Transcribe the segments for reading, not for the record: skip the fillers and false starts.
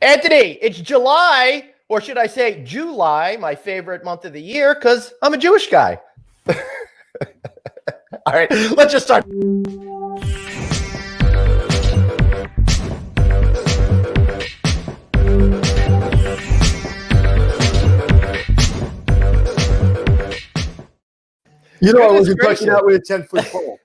Anthony, it's July, or should I say July, my favorite month of the year, because I'm a Jewish guy. All right, let's just start. You know, I wasn't touching out with a 10-foot pole.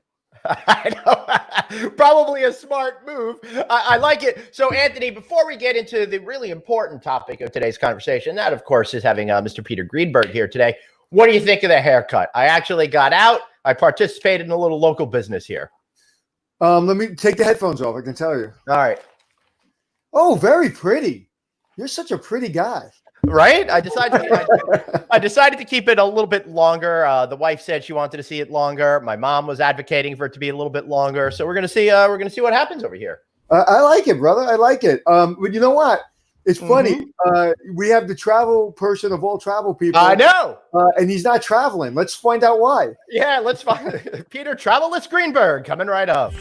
I know. Probably a smart move. I like it. So, Anthony, before we get into the really important topic of today's conversation, that, of course, is having Mr. Peter Greenberg here today. What do you think of the haircut? I actually got out. I participated in a little local business here. Let me take the headphones off. I can tell you. All right. Oh, very pretty. You're such a pretty guy. Right? I decided to keep it a little bit longer. The wife said she wanted to see it longer. My mom was advocating for it to be a little bit longer. So we're gonna see. We're gonna see what happens over here. I like it, brother. I like it. But you know what? It's funny. We have the travel person of all travel people. I know. And he's not traveling. Let's find out why. Yeah, let's find Peter Travelist Greenberg coming right up.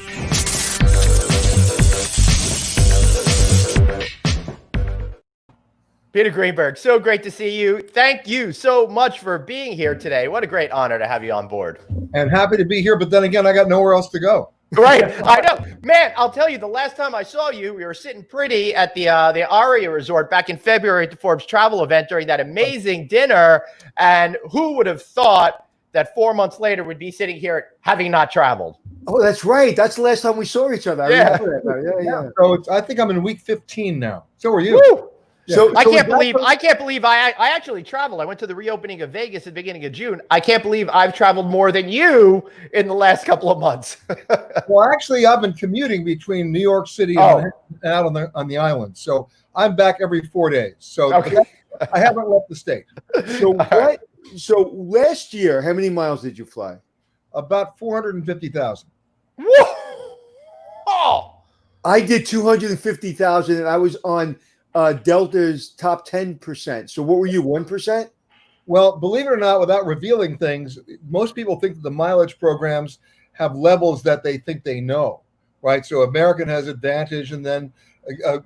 Peter Greenberg, so great to see you. Thank you so much for being here today. What a great honor to have you on board. And happy to be here, but then again, I got nowhere else to go. Right, I know. Man, I'll tell you, the last time I saw you, we were sitting pretty at the Aria Resort back in February at the Forbes Travel event during that amazing dinner. And who would have thought that 4 months later we'd be sitting here having not traveled? Oh, that's right. That's the last time we saw each other. I remember that. Yeah. So I think I'm in week 15 now. So are you? Woo! Yeah. So I can't believe I actually traveled. I went to the reopening of Vegas at the beginning of June. I can't believe I've traveled more than you in the last couple of months. Well, actually, I've been commuting between New York City and out on the island. So I'm back every 4 days. So I haven't left the state. So last year, how many miles did you fly? About 450,000. Oh, I did 250,000, and I was on Delta's top 10%. So what were you, 1%? Well, believe it or not, without revealing things, most people think that the mileage programs have levels that they think they know, right? So American has Advantage, and then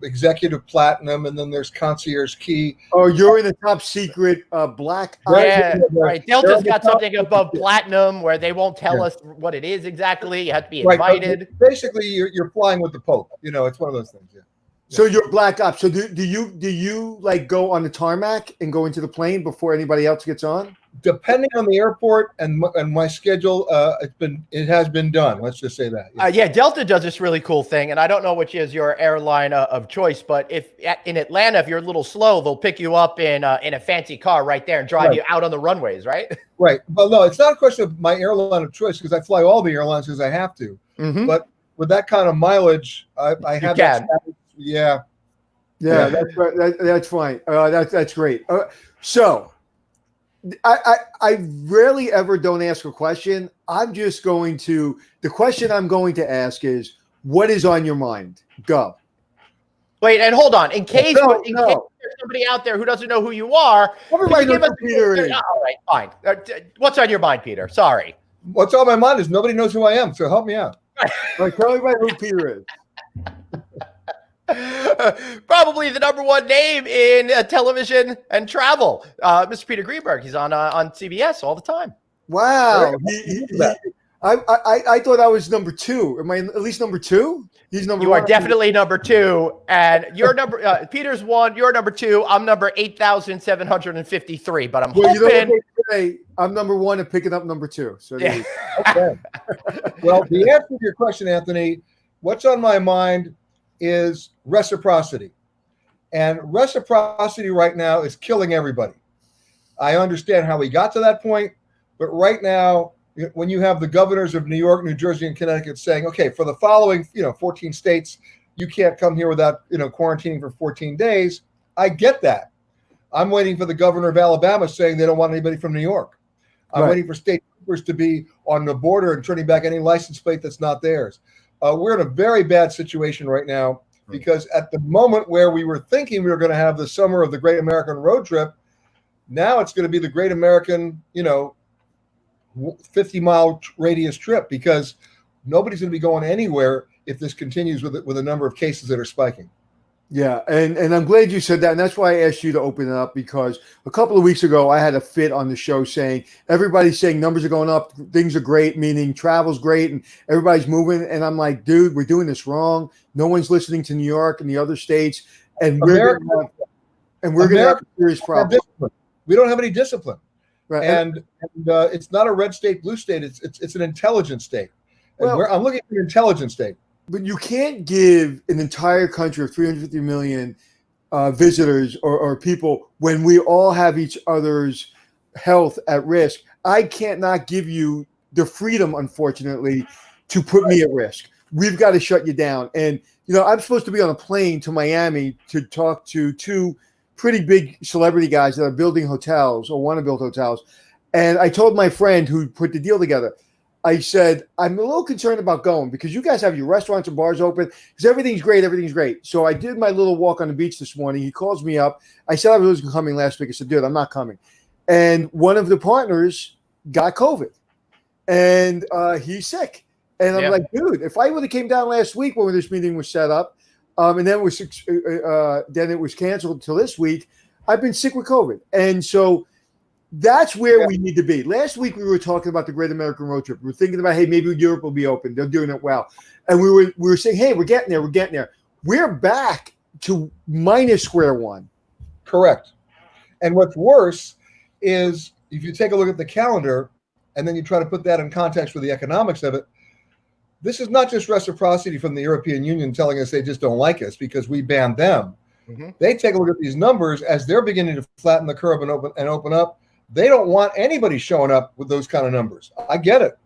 Executive Platinum, and then there's Concierge Key. Oh, you're in the top secret black. Yeah, right. Delta's got something above Platinum where they won't tell us what it is exactly. You have to be invited. Right. Basically, you're flying with the Pope. You know, it's one of those things. Yeah. So you're black ops. So do you like go on the tarmac and go into the plane before anybody else gets on? Depending on the airport and my schedule, it has been done. Let's just say that. Yeah, Delta does this really cool thing, and I don't know which is your airline of choice, but if in Atlanta, if you're a little slow, they'll pick you up in a fancy car right there and drive you out on the runways, right? Right. Well, no, it's not a question of my airline of choice because I fly all the airlines because I have to. But with that kind of mileage, I have that status. Yeah, that's right. That's fine. That's great. So I rarely ever don't ask a question. The question I'm going to ask is, what is on your mind? Go. Wait, and hold on. In case there's somebody out there who doesn't know who you are, everybody knows who Peter is. All right, fine. What's on your mind, Peter? Sorry. What's on my mind is nobody knows who I am, so help me out. Tell everybody who Peter is. Probably the number one name in television and travel. Mr. Peter Greenberg. He's on CBS all the time. Wow. I thought I was number two. Am I at least number two? He's number one. You are definitely number two. And you're number Peter's one, you're number two. I'm number 8,753. But I'm hoping. You know what they say? I'm number one and picking up number two. So okay. Well, the answer to your question, Anthony, what's on my mind is reciprocity. And reciprocity right now is killing everybody. I understand how we got to that point, but right now, when you have the governors of New York, New Jersey, and Connecticut saying, okay, for the following 14 states, you can't come here without quarantining for 14 days, I get that. I'm waiting for the governor of Alabama saying they don't want anybody from New York. I'm waiting for state troopers to be on the border and turning back any license plate that's not theirs. We're in a very bad situation right now because at the moment where we were thinking we were going to have the summer of the Great American Road Trip, now it's going to be the Great American, 50-mile radius trip because nobody's going to be going anywhere if this continues with a number of cases that are spiking. Yeah, and I'm glad you said that, and that's why I asked you to open it up, because a couple of weeks ago I had a fit on the show saying everybody's saying numbers are going up, things are great, meaning travel's great, and everybody's moving, and I'm like, dude, we're doing this wrong. No one's listening to New York and the other states, and we're going to have a serious problem. We don't have any discipline, Right. and it's not a red state, blue state. It's an intelligent state. And I'm looking at the intelligent state. But you can't give an entire country of 350 million visitors or people when we all have each other's health at risk. I can't not give you the freedom, unfortunately, to put me at risk. We've got to shut you down. And, I'm supposed to be on a plane to Miami to talk to two pretty big celebrity guys that are building hotels or want to build hotels. And I told my friend who put the deal together, I said, I'm a little concerned about going because you guys have your restaurants and bars open because everything's great. Everything's great. So I did my little walk on the beach this morning. He calls me up. I said I was coming last week. I said, dude, I'm not coming. And one of the partners got COVID and he's sick. And I'm like, dude, if I would have came down last week when this meeting was set up and then it was canceled until this week, I've been sick with COVID. And so that's where we need to be. Last week we were talking about the Great American Road Trip. We were thinking about, hey, maybe Europe will be open. They're doing it well. And we were saying, hey, we're getting there. We're back to minus square one. Correct. And what's worse is if you take a look at the calendar and then you try to put that in context with the economics of it, this is not just reciprocity from the European Union telling us they just don't like us because we banned them. Mm-hmm. They take a look at these numbers as they're beginning to flatten the curve and open up. They don't want anybody showing up with those kind of numbers. I get it.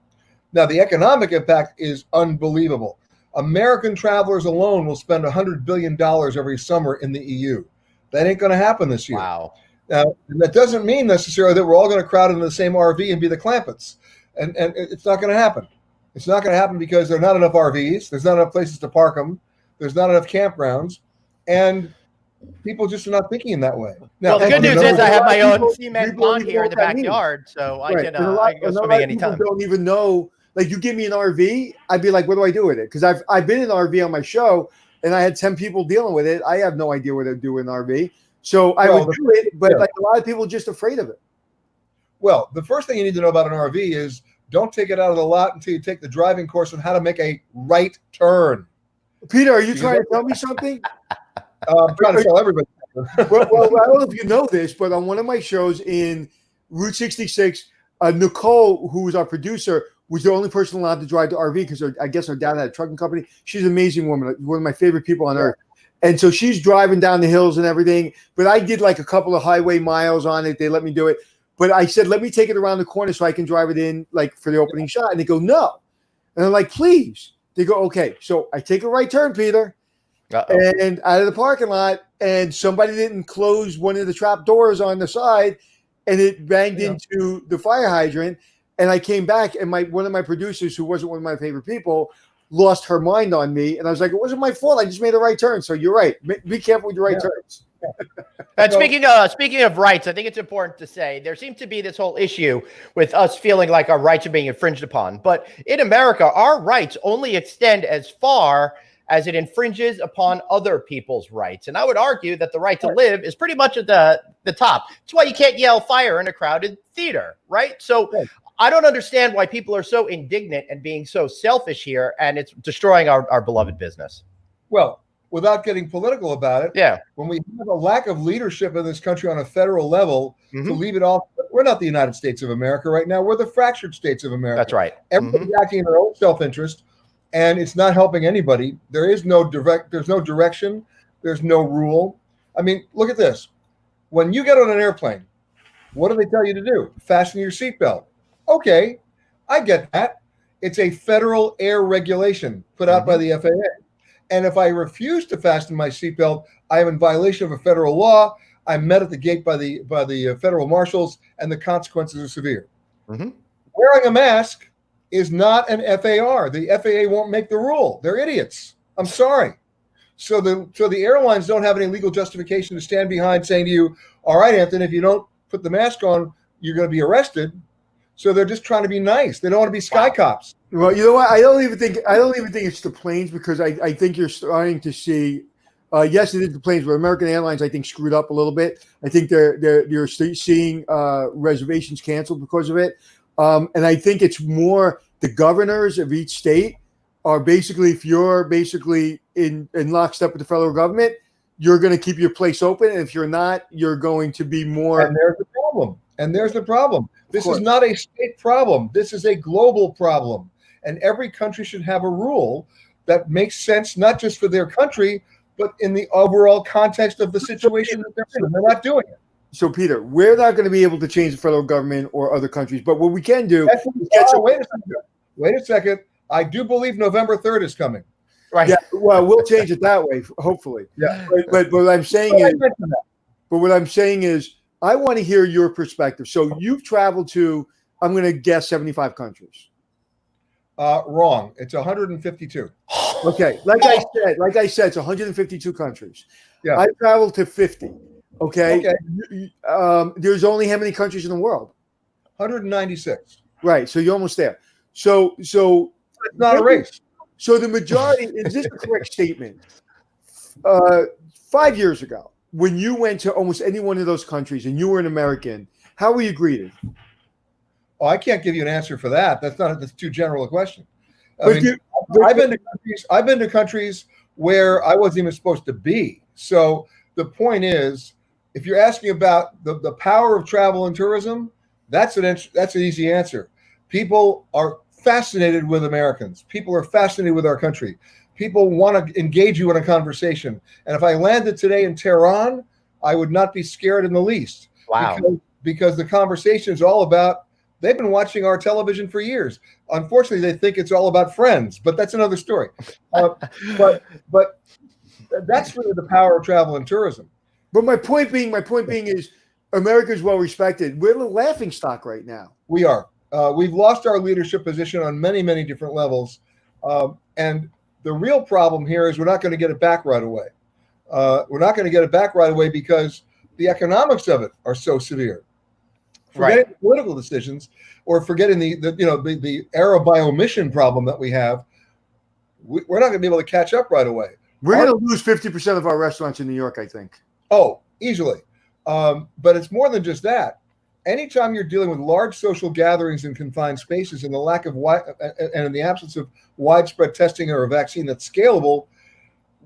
Now, the economic impact is unbelievable. American travelers alone will spend $100 billion every summer in the EU. That ain't going to happen this year. Wow. Now, that doesn't mean necessarily that we're all going to crowd into the same RV and be the Clampetts. And it's not going to happen. It's not going to happen because there are not enough RVs. There's not enough places to park them. There's not enough campgrounds. And people just are not thinking in that way. Now, the good news is I have my own cement pond here in the backyard, so I can go swimming anytime. People don't even know. Like, you give me an RV, I'd be like, what do I do with it? Because I've been in an RV on my show, and I had 10 people dealing with it. I have no idea what to do with an RV. So I would do it, but like a lot of people are just afraid of it. Well, the first thing you need to know about an RV is don't take it out of the lot until you take the driving course on how to make a right turn. Peter, are you trying to tell me something? I'm trying to tell everybody. well, I don't know if you know this, but on one of my shows in Route 66, Nicole, who was our producer, was the only person allowed to drive the RV because I guess her dad had a trucking company. She's an amazing woman, one of my favorite people on earth. And so she's driving down the hills and everything. But I did like a couple of highway miles on it. They let me do it. But I said, let me take it around the corner so I can drive it in like for the opening shot. And they go, no. And I'm like, please. They go, okay. So I take a right turn, Peter. Uh-oh. And out of the parking lot, and somebody didn't close one of the trap doors on the side, and it banged into the fire hydrant. And I came back, and one of my producers, who wasn't one of my favorite people, lost her mind on me. And I was like, it wasn't my fault. I just made a right turn. So you're right. Be careful with your right turns. And speaking of rights, I think it's important to say there seems to be this whole issue with us feeling like our rights are being infringed upon. But in America, our rights only extend as far as it infringes upon other people's rights. And I would argue that the right to live is pretty much at the top. That's why you can't yell fire in a crowded theater, right? So I don't understand why people are so indignant and being so selfish here, and it's destroying our beloved business. Well, without getting political about it, when we have a lack of leadership in this country on a federal level to leave it off, we're not the United States of America right now. We're the fractured states of America. That's right. Everybody's acting in their own self-interest, and it's not helping anybody. There's no direction. There's no rule. I mean, look at this. When you get on an airplane, what do they tell you to do? Fasten your seatbelt. Okay, I get that. It's a federal air regulation put out by the FAA. And if I refuse to fasten my seatbelt, I am in violation of a federal law. I'm met at the gate by the federal marshals, and the consequences are severe. Wearing a mask is not an FAR. The FAA won't make the rule. They're idiots. I'm sorry. So the airlines don't have any legal justification to stand behind saying to you, all right, Anthony, if you don't put the mask on, you're going to be arrested. So they're just trying to be nice. They don't want to be sky cops. Well, you know what? I don't even think it's the planes, because I think you're starting to see Yes, it is the planes, but American Airlines, I think, screwed up a little bit. I think they're seeing reservations canceled because of it. And I think it's more the governors of each state are basically, if you're basically in lockstep with the federal government, you're going to keep your place open. And if you're not, you're going to be more. And there's the problem. This is not a state problem. This is a global problem. And every country should have a rule that makes sense, not just for their country, but in the overall context of the situation that they're in. And they're not doing it. So, Peter, we're not going to be able to change the federal government or other countries. But what we can do Wait a second. I do believe November 3rd is coming. Right. Yeah, well, we'll change it that way, hopefully. Yeah. But what I'm saying is, I want to hear your perspective. So you've traveled to, I'm going to guess 75 countries. Wrong. It's 152. Okay. Like I said, it's 152 countries. Yeah. I traveled to 50. Okay. There's only how many countries in the world? 196. Right. So you're almost there. So it's not a race. So the majority, is this a correct statement? 5 years ago, when you went to almost any one of those countries and you were an American, how were you greeted? Oh, I can't give you an answer for that. That's too general a question. I've been to countries where I wasn't even supposed to be. So the point is, if you're asking about the power of travel and tourism, that's an easy answer. People are fascinated with Americans. People are fascinated with our country. People want to engage you in a conversation. And if I landed today in Tehran, I would not be scared in the least. Wow. Because the conversation is all about, they've been watching our television for years. Unfortunately, they think it's all about Friends, but that's another story. But that's really the power of travel and tourism. But my point being is America's well respected. We're the laughing stock right now. We are. We've lost our leadership position on many, many different levels. And the real problem here is we're not going to get it back right away. We're not going to get it back right away because the economics of it are so severe. Forgetting political decisions or forgetting the error by omission problem that we have, we're not going to be able to catch up right away. We're going to lose 50% of our restaurants in New York, I think. Oh, easily. But it's more than just that. Anytime you're dealing with large social gatherings in confined spaces and the lack of and in the absence of widespread testing or a vaccine that's scalable,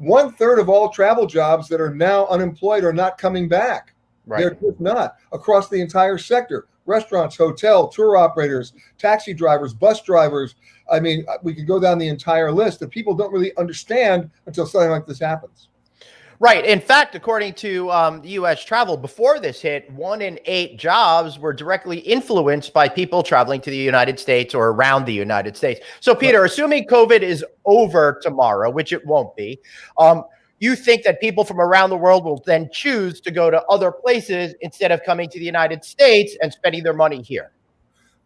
1/3 of all travel jobs that are now unemployed are not coming back. Right. They're just not across the entire sector. Restaurants, hotel, tour operators, taxi drivers, bus drivers. I mean, we could go down the entire list that people don't really understand until something like this happens. Right. In fact, according to the U.S. Travel, before this hit, 1 in 8 jobs were directly influenced by people traveling to the United States or around the United States. So, Peter, assuming COVID is over tomorrow, which it won't be, you think that people from around the world will then choose to go to other places instead of coming to the United States and spending their money here?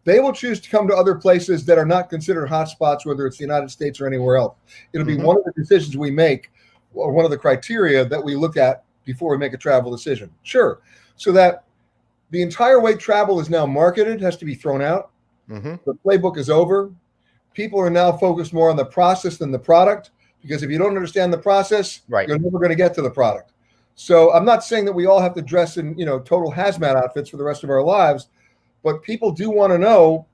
They will choose to come to other places that are not considered hotspots, whether it's the United States or anywhere else. It'll be one of the decisions we make, or one of the criteria that we look at before we make a travel decision. Sure. So that the entire way travel is now marketed has to be thrown out. The playbook is over. People are now focused more on the process than the product, because if you don't understand the process, you're never going to get to the product. So I'm not saying that we all have to dress in, total hazmat outfits for the rest of our lives, but people do want to know,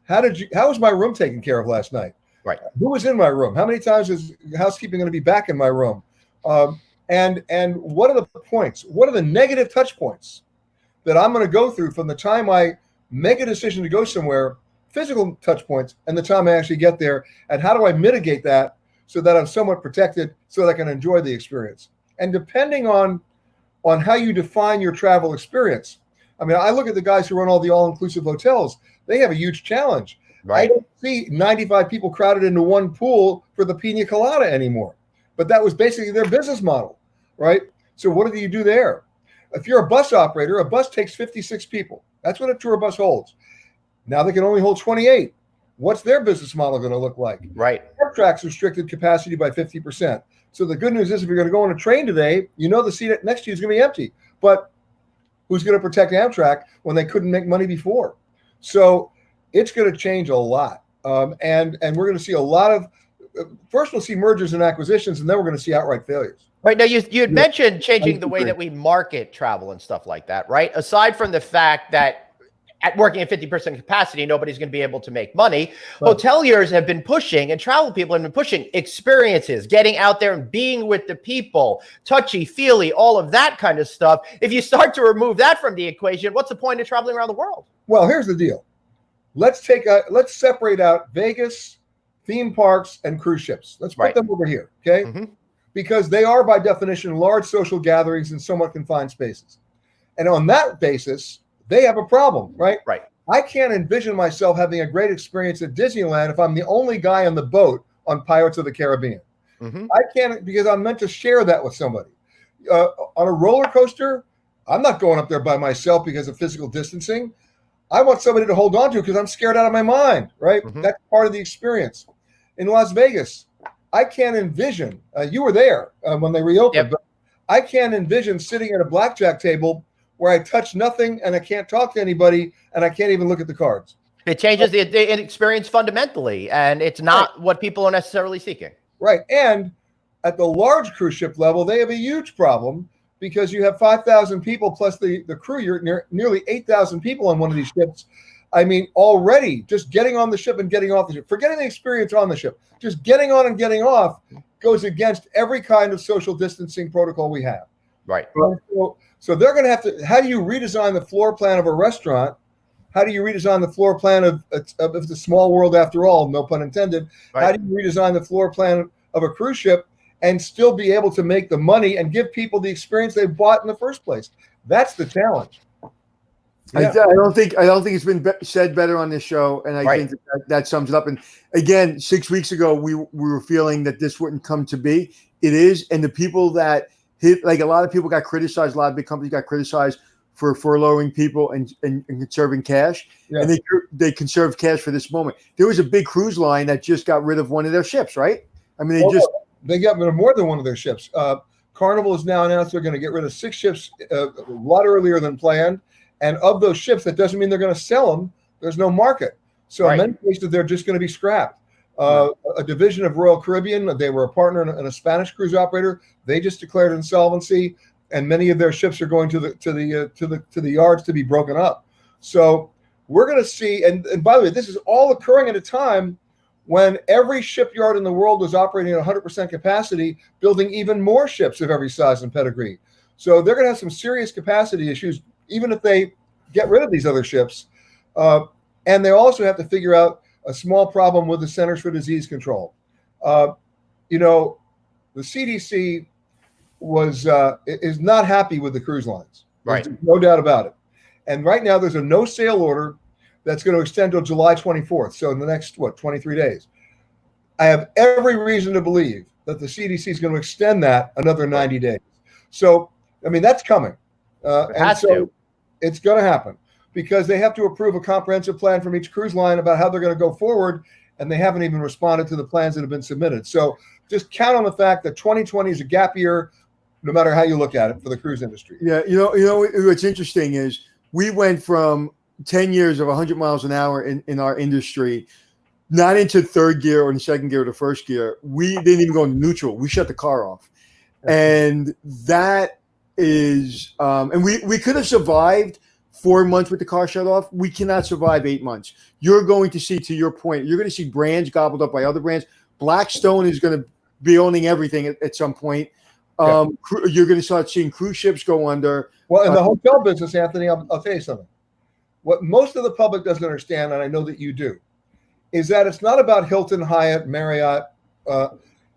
how was my room taken care of last night? Right. Who was in my room? How many times is housekeeping going to be back in my room? And what are the points? What are the negative touch points that I'm going to go through from the time I make a decision to go somewhere, physical touch points, and the time I actually get there? And how do I mitigate that so that I'm somewhat protected so that I can enjoy the experience? And depending on how you define your travel experience, I mean, I look at the guys who run all the all-inclusive hotels. They have a huge challenge. Right. I don't see 95 people crowded into one pool for the pina colada anymore. But that was basically their business model, right? So what do you do there? If you're a bus operator, a bus takes 56 people. That's what a tour bus holds. Now they can only hold 28. What's their business model going to look like? Right. Amtrak's restricted capacity by 50%. So the good news is if you're going to go on a train today, the seat next to you is going to be empty. But who's going to protect Amtrak when they couldn't make money before? So it's going to change a lot. And we're going to see a lot of first we'll see mergers and acquisitions, and then we're going to see outright failures. Right. Now, you had mentioned changing the way that we market travel and stuff like that, right? Aside from the fact that at working at 50% capacity, nobody's going to be able to make money. Right. Hoteliers have been pushing, and travel people have been pushing experiences, getting out there and being with the people, touchy-feely, all of that kind of stuff. If you start to remove that from the equation, what's the point of traveling around the world? Well, here's the deal. Let's separate out Vegas, theme parks, and cruise ships. Let's put them over here, okay? Mm-hmm. Because they are, by definition, large social gatherings in somewhat confined spaces. And on that basis, they have a problem, right? Right. I can't envision myself having a great experience at Disneyland if I'm the only guy on the boat on Pirates of the Caribbean. Mm-hmm. I can't, because I'm meant to share that with somebody. On a roller coaster, I'm not going up there by myself because of physical distancing. I want somebody to hold on to because I'm scared out of my mind, right? Mm-hmm. That's part of the experience. In Las Vegas, I can't envision, you were there when they reopened, but I can't envision sitting at a blackjack table where I touch nothing and I can't talk to anybody and I can't even look at the cards. It changes the experience fundamentally, and it's not what people are necessarily seeking. Right. And at the large cruise ship level, they have a huge problem because you have 5,000 people plus the crew. You're nearly 8,000 people on one of these ships. I mean, already just getting on the ship and getting off the ship, forgetting the experience on the ship, just getting on and getting off goes against every kind of social distancing protocol we have. Right. So they're going to have to, how do you redesign the floor plan of a restaurant? How do you redesign the floor plan of the small world after all, no pun intended? Right. How do you redesign the floor plan of a cruise ship and still be able to make the money and give people the experience they bought in the first place? That's the challenge. Yeah. I don't think it's been said better on this show, and I think that sums it up. And again, 6 weeks ago, we were feeling that this wouldn't come to be. It is, and the people that hit, like a lot of people got criticized, a lot of big companies got criticized for furloughing people and conserving cash, and they conserved cash for this moment. There was a big cruise line that just got rid of one of their ships, right? I mean, they got rid of more than one of their ships. Carnival has now announced they're going to get rid of 6 ships a lot earlier than planned. And of those ships, that doesn't mean they're going to sell them. There's no market. So in many cases, they're just going to be scrapped. A division of Royal Caribbean, they were a partner in a Spanish cruise operator. They just declared insolvency, and many of their ships are going to the yards to be broken up. So we're going to see. And by the way, this is all occurring at a time when every shipyard in the world was operating at 100% capacity, building even more ships of every size and pedigree. So they're going to have some serious capacity issues, even if they get rid of these other ships. And they also have to figure out a small problem with the Centers for Disease Control. The CDC is not happy with the cruise lines. Right. There's no doubt about it. And right now there's a no sail order that's going to extend till July 24th. So in the next, 23 days. I have every reason to believe that the CDC is going to extend that another 90 days. So, I mean, that's coming. It's going to happen because they have to approve a comprehensive plan from each cruise line about how they're going to go forward, and they haven't even responded to the plans that have been submitted. So just count on the fact that 2020 is a gap year, no matter how you look at it, for the cruise industry. Yeah, you know what's interesting is we went from 10 years of 100 miles an hour in our industry, not into third gear or in second gear or the first gear. We didn't even go into neutral. We shut the car off. And that is and we could have survived 4 months with the car shut off. We cannot survive 8 months. You're going to see, to your point, you're going to see brands gobbled up by other brands. Blackstone is going to be owning everything at some point. You're going to start seeing cruise ships go under. Well, in the hotel business, Anthony, I'll tell you something. What most of the public doesn't understand, and I know that you do, is that it's not about Hilton, Hyatt, Marriott.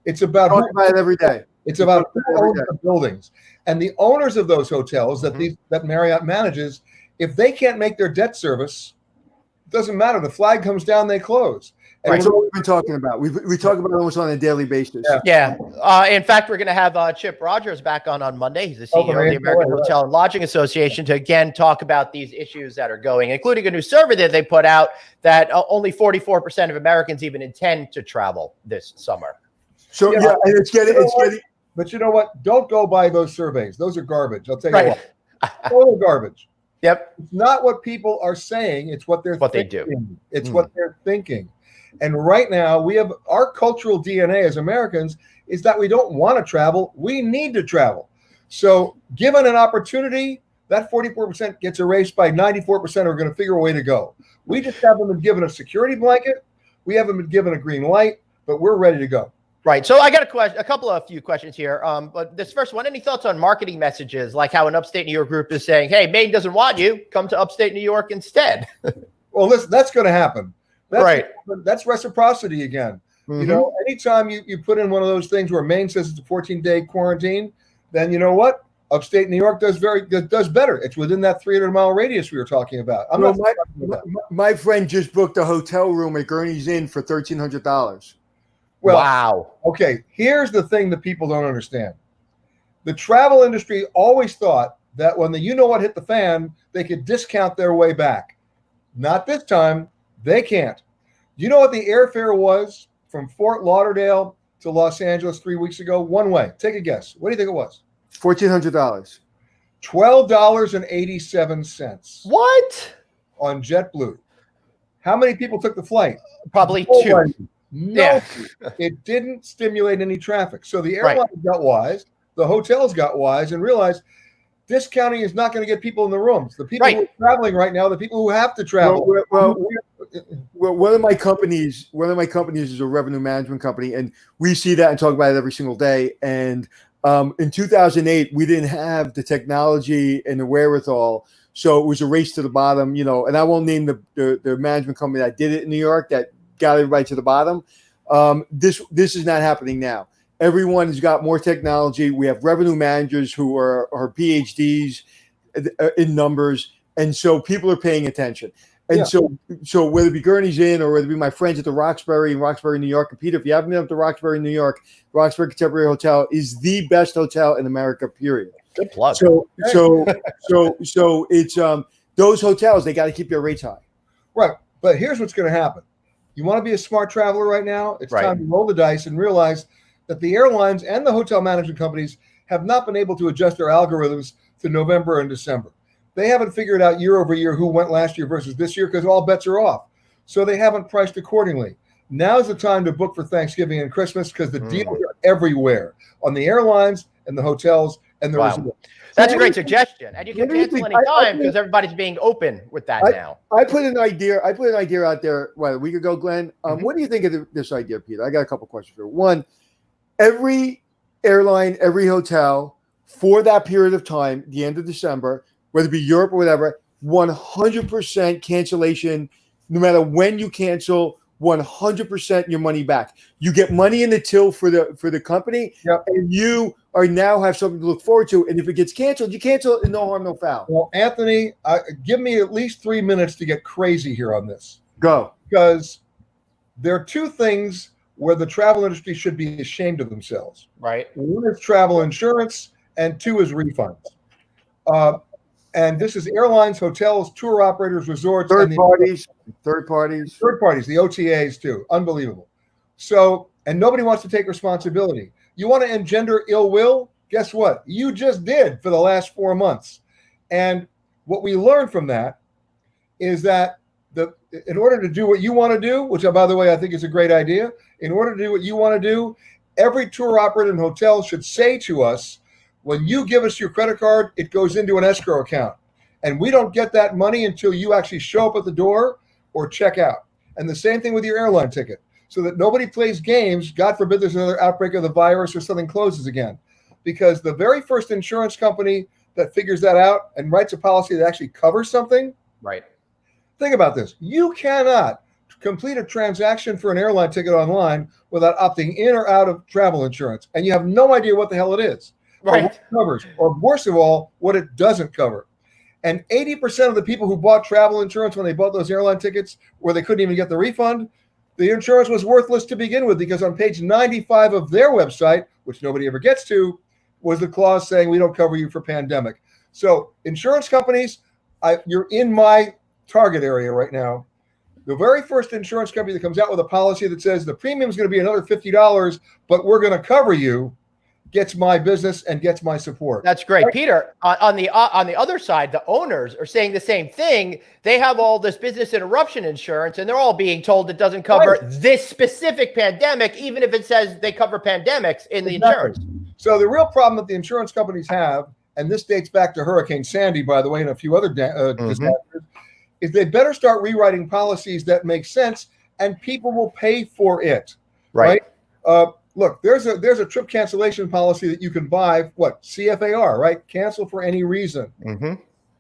It's about talk about it every day. It's about who owns the buildings. And the owners of those hotels that Marriott manages, if they can't make their debt service, it doesn't matter. The flag comes down, they close. And that's what we've been talking about. We talk about it almost on a daily basis. Yeah. In fact, we're going to have Chip Rogers back on Monday. He's the CEO of the American Hotel and Lodging Association to, again, talk about these issues that are going, including a new survey that they put out that only 44% of Americans even intend to travel this summer. So, and it's getting. But you know what? Don't go by those surveys. Those are garbage. I'll tell you what. Total garbage. Yep. It's not what people are saying. It's what they're thinking. It's what they're thinking. And right now, we have our cultural DNA as Americans is that we don't want to travel. We need to travel. So given an opportunity, that 44% gets erased by 94% are going to figure a way to go. We just haven't been given a security blanket. We haven't been given a green light, but we're ready to go. Right. So I got a few questions here. But this first one, any thoughts on marketing messages, like how an upstate New York group is saying, hey, Maine doesn't want you, come to upstate New York instead? Well, listen, that's going to happen. Right. That's reciprocity again. Mm-hmm. You know, anytime you put in one of those things where Maine says it's a 14-day quarantine, then you know what? Upstate New York does better. It's within that 300-mile radius we were talking about. My friend just booked a hotel room at Gurney's Inn for $1,300. Well, wow. Okay, here's the thing that people don't understand. The travel industry always thought that when the you-know-what hit the fan, they could discount their way back. Not this time. They can't. You know what the airfare was from Fort Lauderdale to Los Angeles 3 weeks ago? One way. Take a guess. What do you think it was? $1,400. $12.87. What? On JetBlue. How many people took the flight? Probably Nobody. two. No, Yeah. It didn't stimulate any traffic. So the airlines got wise, the hotels got wise, and realized discounting is not going to get people in the rooms. The people who are traveling right now, the people who have to travel. Well, one of my companies is a revenue management company, and we see that and talk about it every single day. And in 2008, we didn't have the technology and the wherewithal, so it was a race to the bottom. You know, and I won't name the management company that did it in New York that got everybody to the bottom. This is not happening now. Everyone has got more technology. We have revenue managers who are PhDs in numbers, and so people are paying attention. And so whether it be Gurney's Inn or whether it be my friends at the Roxbury in Roxbury, New York, and Peter, if you haven't been up to Roxbury, New York, Roxbury Contemporary Hotel is the best hotel in America, period. Good plug. So it's those hotels, they got to keep their rates high. Right. But here's what's going to happen. You want to be a smart traveler right now? It's time to roll the dice and realize that the airlines and the hotel management companies have not been able to adjust their algorithms to November and December. They haven't figured out year over year who went last year versus this year because all bets are off. So they haven't priced accordingly. Now's the time to book for Thanksgiving and Christmas because the deals are everywhere on the airlines and the hotels and the resorts. That's a great suggestion, and you can cancel any time because everybody's being open with that now. I put an idea out there a week ago, Glenn. What do you think of this idea, Peter? I got a couple questions here. One, every airline, every hotel for that period of time, the end of December, whether it be Europe or whatever, 100% cancellation, no matter when you cancel, 100% your money back. You get money in the till for the company, and you are now have something to look forward to. And if it gets canceled, you cancel it, and no harm, no foul. Well, Anthony, give me at least 3 minutes to get crazy here on this. Go. Because there are two things where the travel industry should be ashamed of themselves. Right. One is travel insurance, and two is refunds. And this is airlines, hotels, tour operators, resorts. Third parties, the OTAs too. Unbelievable. So, and nobody wants to take responsibility. You want to engender ill will? Guess what? You just did for the last 4 months. And what we learned from that is that in order to do what you want to do, which by the way, I think is a great idea, in order to do what you want to do, every tour operator and hotel should say to us, when you give us your credit card, it goes into an escrow account. And we don't get that money until you actually show up at the door or check out. And the same thing with your airline ticket, so that nobody plays games. God forbid there's another outbreak of the virus or something closes again. Because the very first insurance company that figures that out and writes a policy that actually covers something. Right. Think about this. You cannot complete a transaction for an airline ticket online without opting in or out of travel insurance. And you have no idea what the hell it is. Right. Or what it covers, or worst of all, what it doesn't cover. And 80% of the people who bought travel insurance when they bought those airline tickets where they couldn't even get the refund, the insurance was worthless to begin with, because on page 95 of their website, which nobody ever gets to, was the clause saying we don't cover you for pandemic. So insurance companies, you're in my target area right now. The very first insurance company that comes out with a policy that says the premium is going to be another $50, but we're going to cover you, gets my business and gets my support. That's great, Peter. On the other side, the owners are saying the same thing. They have all this business interruption insurance, and they're all being told it doesn't cover this specific pandemic, even if it says they cover pandemics in the insurance. So the real problem that the insurance companies have, and this dates back to Hurricane Sandy, by the way, and a few other disasters, is they better start rewriting policies that make sense, and people will pay for it. Right? Look, there's a trip cancellation policy that you can buy. What, CFAR, right? Cancel for any reason.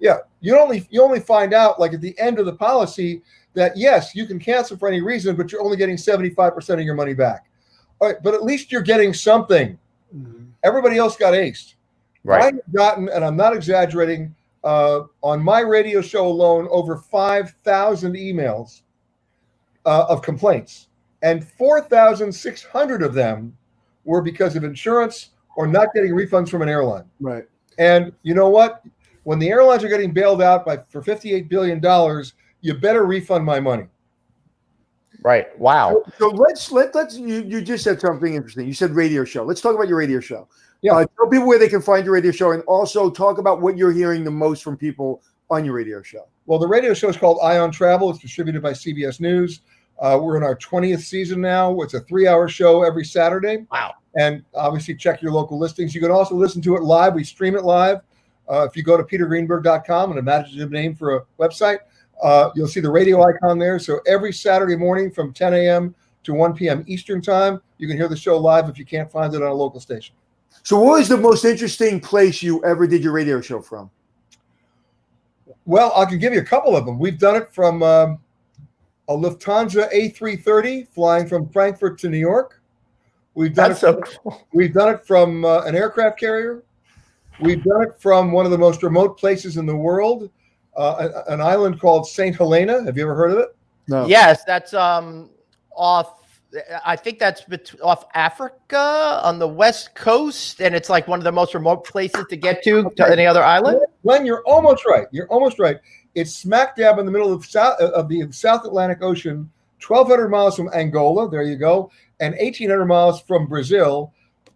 Yeah, you only find out like at the end of the policy that yes, you can cancel for any reason, but you're only getting 75% of your money back. All right, but at least you're getting something. Everybody else got aced. I have gotten, and I'm not exaggerating, on my radio show alone, over 5,000 emails of complaints. And 4,600 of them were because of insurance or not getting refunds from an airline. Right. And you know what? When the airlines are getting bailed out for $58 billion, you better refund my money. Right. Wow. So let's you just said something interesting. You said radio show. Let's talk about your radio show. Yeah. Tell people where they can find your radio show, and also talk about what you're hearing the most from people on your radio show. Well, the radio show is called Eye on Travel. It's distributed by CBS News. We're in our 20th season now. It's a 3-hour show every Saturday. Wow. And obviously check your local listings. You can also listen to it live. We stream it live. If you go to petergreenberg.com, an imaginative name for a website, you'll see the radio icon there. So every Saturday morning from 10 a.m. to 1 p.m. Eastern time, you can hear the show live if you can't find it on a local station. So what was the most interesting place you ever did your radio show from? Well, I can give you a couple of them. We've done it from a Lufthansa A330 flying from Frankfurt to New York. We've done it from an aircraft carrier. We've done it from one of the most remote places in the world, an island called St. Helena. Have you ever heard of it? No. Yes, that's off. I think that's off Africa on the west coast, and it's like one of the most remote places to get to any other island. Glenn, you're almost right. You're almost right. It's smack dab in the middle of the South Atlantic Ocean, 1,200 miles from Angola. There you go, and 1,800 miles from Brazil.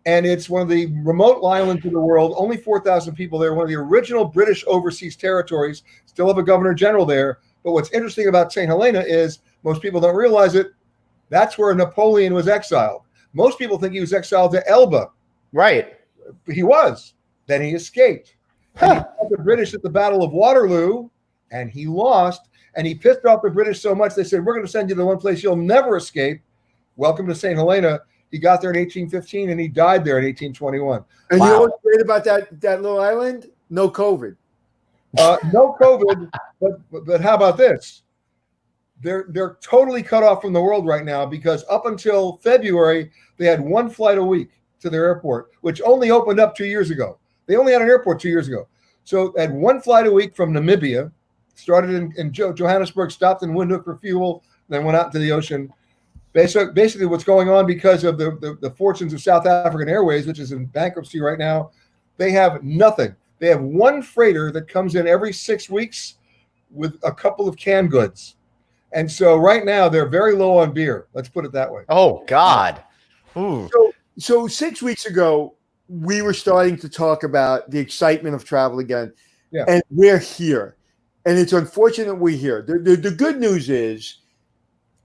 And it's one of the remote islands of the world. Only 4,000 people there. One of the original British overseas territories. Still have a governor general there. But what's interesting about St. Helena is most people don't realize it. That's where Napoleon was exiled. Most people think he was exiled to Elba. Right. He was. Then he escaped. And he fought the British at the Battle of Waterloo, and he lost. And he pissed off the British so much, they said, we're going to send you to one place you'll never escape. Welcome to St. Helena. He got there in 1815, and he died there in 1821. And you know what's great about that little island? No COVID. No COVID, but how about this? They're totally cut off from the world right now, because up until February, they had one flight a week to their airport, which only opened up 2 years ago. They only had an airport 2 years ago. So they had one flight a week from Namibia, started in Johannesburg, stopped in Windhoek for fuel, then went out into the ocean. Basically what's going on, because of the fortunes of South African Airways, which is in bankruptcy right now, they have nothing. They have one freighter that comes in every 6 weeks with a couple of canned goods. And so right now they're very low on beer. Let's put it that way. Oh, God. Ooh. So 6 weeks ago, we were starting to talk about the excitement of travel again. Yeah. And we're here. And it's unfortunate we're here. The good news is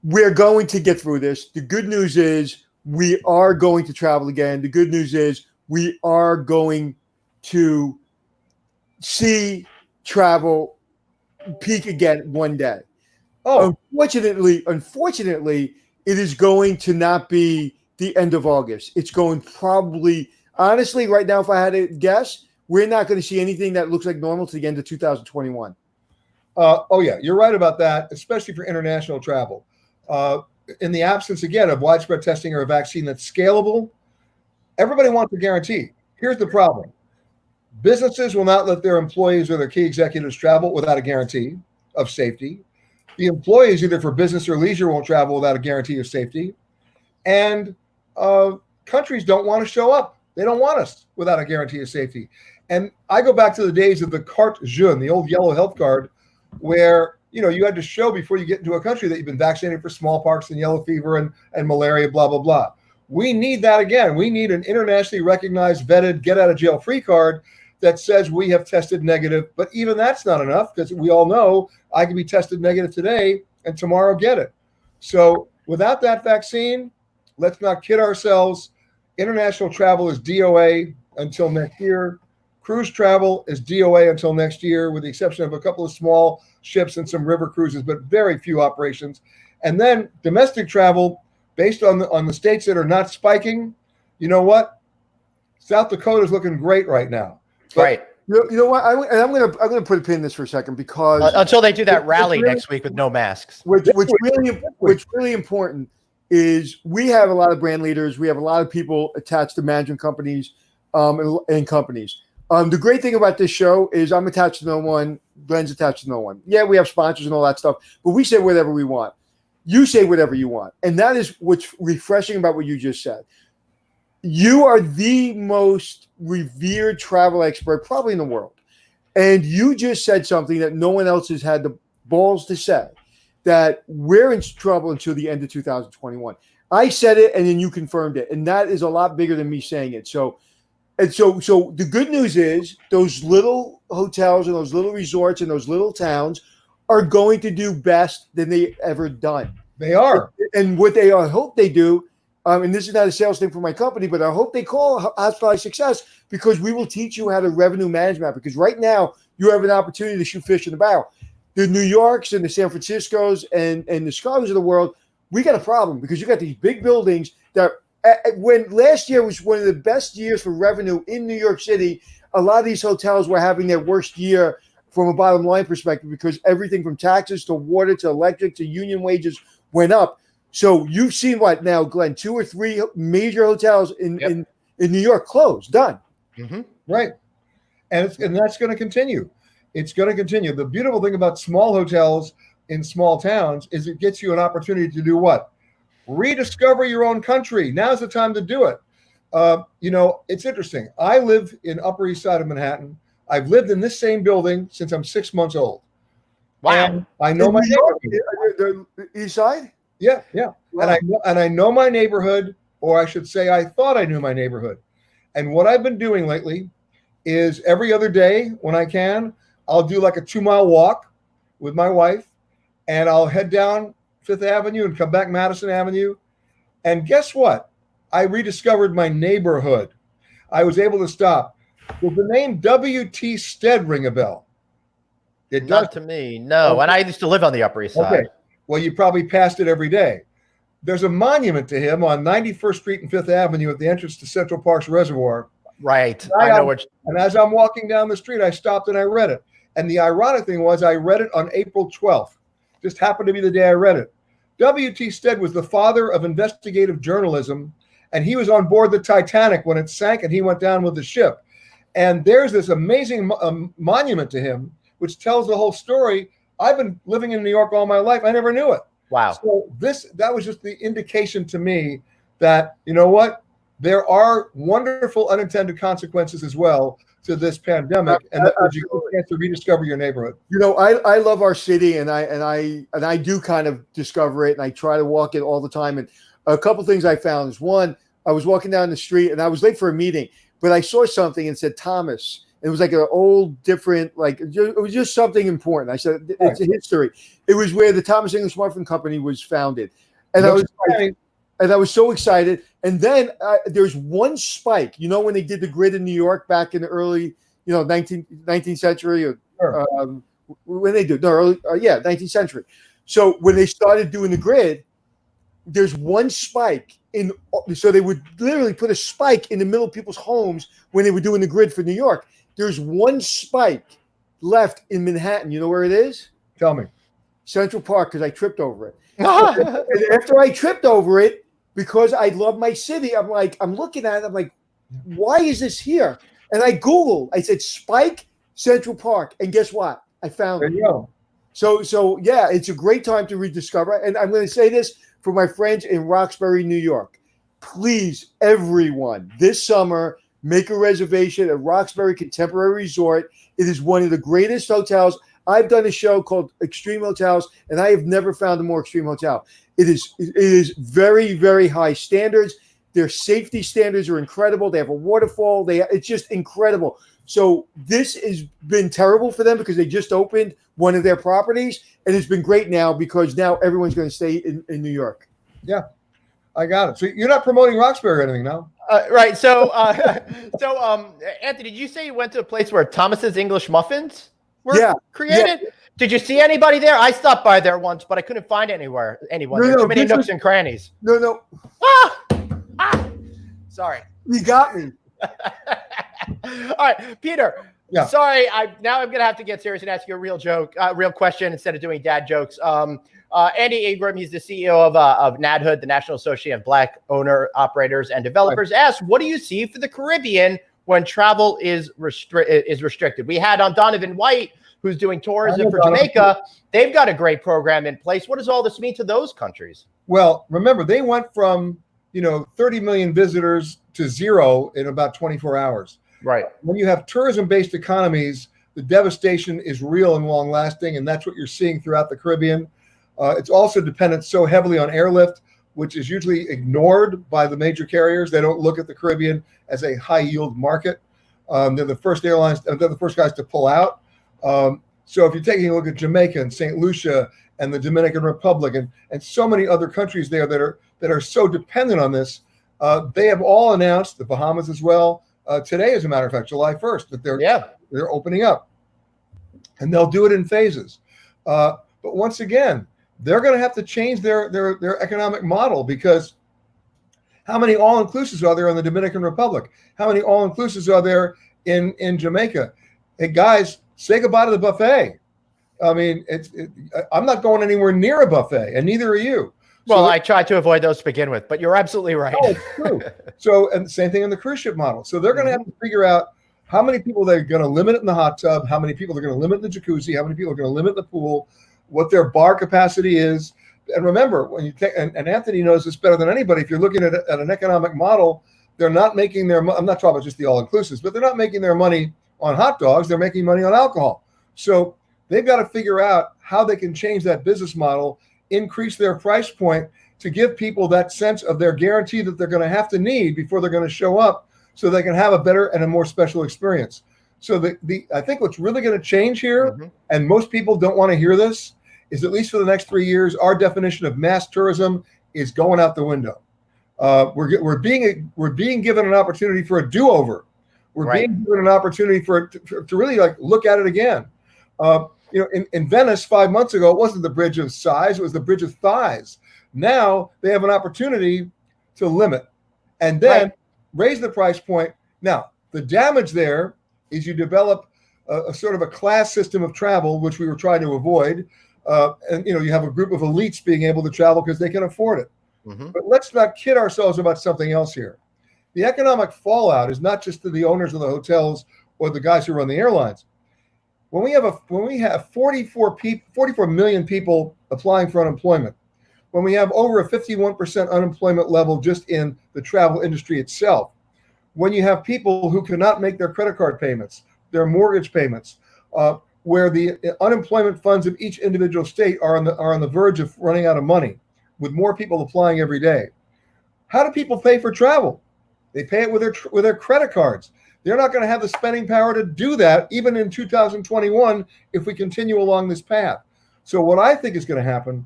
we're going to get through this. The good news is we are going to travel again. The good news is we are going to see travel peak again one day. Oh, unfortunately, it is going to not be the end of August. It's going probably, honestly, right now, if I had to guess, we're not going to see anything that looks like normal to the end of 2021. Oh, yeah, you're right about that, especially for international travel. In the absence, again, of widespread testing or a vaccine that's scalable, everybody wants a guarantee. Here's the problem. Businesses will not let their employees or their key executives travel without a guarantee of safety. The employees, either for business or leisure, won't travel without a guarantee of safety. And countries don't want to show up. They don't want us without a guarantee of safety. And I go back to the days of the carte jaune, the old yellow health card, where you had to show before you get into a country that you've been vaccinated for smallpox and yellow fever and malaria, blah, blah, blah. We need that again. We need an internationally recognized, vetted, get out of jail free card that says we have tested negative. But even that's not enough, because we all know I can be tested negative today and tomorrow get it. So without that vaccine, let's not kid ourselves. International travel is DOA until next year. Cruise travel is DOA until next year, with the exception of a couple of small ships and some river cruises, but very few operations. And then domestic travel, based on the states that are not spiking, you know what? South Dakota is looking great right now. But Right. You know what? I'm gonna put a pin in this for a second, because Until they do that rally next week with no masks. what's really important is we have a lot of brand leaders. We have a lot of people attached to management companies and companies. The great thing about this show is I'm attached to no one. Glenn's attached to no one. Yeah, we have sponsors and all that stuff, but we say whatever we want. You say whatever you want. And that is what's refreshing about what you just said. You are the most revered travel expert probably in the world. And you just said something that no one else has had the balls to say, that we're in trouble until the end of 2021. I said it, and then you confirmed it. And that is a lot bigger than me saying it. So the good news is those little hotels and those little resorts and those little towns are going to do best than they ever done. they are. And what I hope they do, and this is not a sales thing for my company, but I hope they call Hospitality Success, because we will teach you how to revenue management. Because right now you have an opportunity to shoot fish in the barrel. The New Yorks and the San Franciscos and the Chicago's of the world, we got a problem, because you got these big buildings that when last year was one of the best years for revenue in New York City, a lot of these hotels were having their worst year from a bottom line perspective, because everything from taxes to water to electric to union wages went up. So you've seen what now, Glenn, 2 or 3 major hotels in New York closed, done. Mm-hmm. Right. And that's going to continue. It's going to continue. The beautiful thing about small hotels in small towns is it gets you an opportunity to do what? Rediscover your own country. Now's the time to do it. It's interesting. I live in Upper East Side of Manhattan. I've lived in this same building since I'm 6 months old. Wow. And I know my neighborhood. The East Side? Yeah. Wow. And I know my neighborhood, or I should say I thought I knew my neighborhood. And what I've been doing lately is every other day when I can, I'll do like a 2-mile walk with my wife, and I'll head down Fifth Avenue and come back Madison Avenue. And guess what? I rediscovered my neighborhood. I was able to stop. Does the name W.T. Stead ring a bell? It does. Not to me, no. Okay. And I used to live on the Upper East Side. Okay. Well, you probably passed it every day. There's a monument to him on 91st Street and 5th Avenue at the entrance to Central Park's Reservoir. Right. I know what. And as I'm walking down the street, I stopped and I read it. And the ironic thing was I read it on April 12th. Just happened to be the day I read it. W.T. Stead was the father of investigative journalism, and he was on board the Titanic when it sank, and he went down with the ship. And there's this amazing monument to him, which tells the whole story. I've been living in New York all my life. I never knew it. Wow. So that was just the indication to me that, you know what, there are wonderful unintended consequences as well to this pandemic, and that you get to rediscover your neighborhood. You know, I love our city, and I do kind of discover it, and I try to walk it all the time. And a couple things I found is, one, I was walking down the street and I was late for a meeting, but I saw something and said Thomas. It was like an old, different, like it was just something important. I said, it's a history. It was where the Thomas English Martin Company was founded, and I was so excited. And then there's one spike. You know, when they did the grid in New York back in the early, 19th century, or when they did no early, 19th century. So when they started doing the grid, there's one spike in. So they would literally put a spike in the middle of people's homes when they were doing the grid for New York. There's one spike left in Manhattan. You know where it is? Tell me. Central Park, because I tripped over it. And after I tripped over it, because I love my city, I'm looking at it, I'm like, why is this here? And I Googled, I said Spike Central Park, and guess what? I found it. There you go. So yeah, it's a great time to rediscover. And I'm going to say this for my friends in Roxbury, New York. Please, everyone, this summer, make a reservation at Roxbury Contemporary Resort. It is one of the greatest hotels. I've done a show called Extreme Hotels, and I have never found a more extreme hotel. It is very, very high standards. Their safety standards are incredible. They have a waterfall. It's just incredible. So this has been terrible for them because they just opened one of their properties, and it's been great now because now everyone's going to stay in New York. Yeah, I got it. So you're not promoting Roxbury or anything now? Right. So, Anthony, did you say you went to a place where Thomas's English muffins were created? Yeah. Did you see anybody there? I stopped by there once, but I couldn't find anyone. There too many nooks and crannies. No. Sorry. You got me. All right, Peter. Yeah. Sorry. Now I'm gonna have to get serious and ask you a real question instead of doing dad jokes. Andy Ingram, he's the CEO of NADHOOD, the National Association of Black Owner Operators and Developers, asked, "What do you see for the Caribbean when travel is restricted?" We had on Donovan White, who's doing tourism for Jamaica. They've got a great program in place. What does all this mean to those countries? Well, remember, they went from 30 million visitors to 0 in about 24 hours. Right. When you have tourism-based economies, the devastation is real and long-lasting, and that's what you're seeing throughout the Caribbean. It's also dependent so heavily on airlift, which is usually ignored by the major carriers. They don't look at the Caribbean as a high-yield market. They're the first guys to pull out. So if you're taking a look at Jamaica and St. Lucia and the Dominican Republic and so many other countries there that are so dependent on this, they have all announced, the Bahamas as well, today, as a matter of fact, July 1st, that they're opening up, and they'll do it in phases. But once again, they're going to have to change their economic model, because how many all-inclusives are there in the Dominican Republic? How many all-inclusives are there in Jamaica? Hey, guys, say goodbye to the buffet. I mean, I'm not going anywhere near a buffet, and neither are you. Well, I try to avoid those to begin with, but you're absolutely right. Oh, it's true. So, and the same thing in the cruise ship model. So they're going to have to figure out how many people they're going to limit in the hot tub, how many people they're going to limit in the jacuzzi, how many people are going to limit in the pool, what their bar capacity is. And remember, when you take, and Anthony knows this better than anybody, if you're looking at an economic model, they're not making I'm not talking about just the all-inclusives, but they're not making their money on hot dogs. They're making money on alcohol. So they've got to figure out how they can change that business model, increase their price point to give people that sense of their guarantee that they're going to have to need before they're going to show up, so they can have a better and a more special experience. So I think what's really going to change here, and most people don't want to hear this, is at least for the next 3 years, our definition of mass tourism is going out the window. We're being given an opportunity for a do-over. We're being given an opportunity to really look at it again. In Venice 5 months ago, it wasn't the bridge of sighs, it was the bridge of thighs. Now they have an opportunity to limit and then raise the price point. Now, the damage there is you develop a sort of a class system of travel, which we were trying to avoid. And you have a group of elites being able to travel because they can afford it. But let's not kid ourselves about something else here. The economic fallout is not just to the owners of the hotels or the guys who run the airlines. When we have 44 million people applying for unemployment, when we have over a 51% unemployment level just in the travel industry itself, when you have people who cannot make their credit card payments, their mortgage payments, where the unemployment funds of each individual state are on the verge of running out of money, with more people applying every day, how do people pay for travel? They pay it with their credit cards. They're not going to have the spending power to do that even in 2021 if we continue along this path. So what I think is going to happen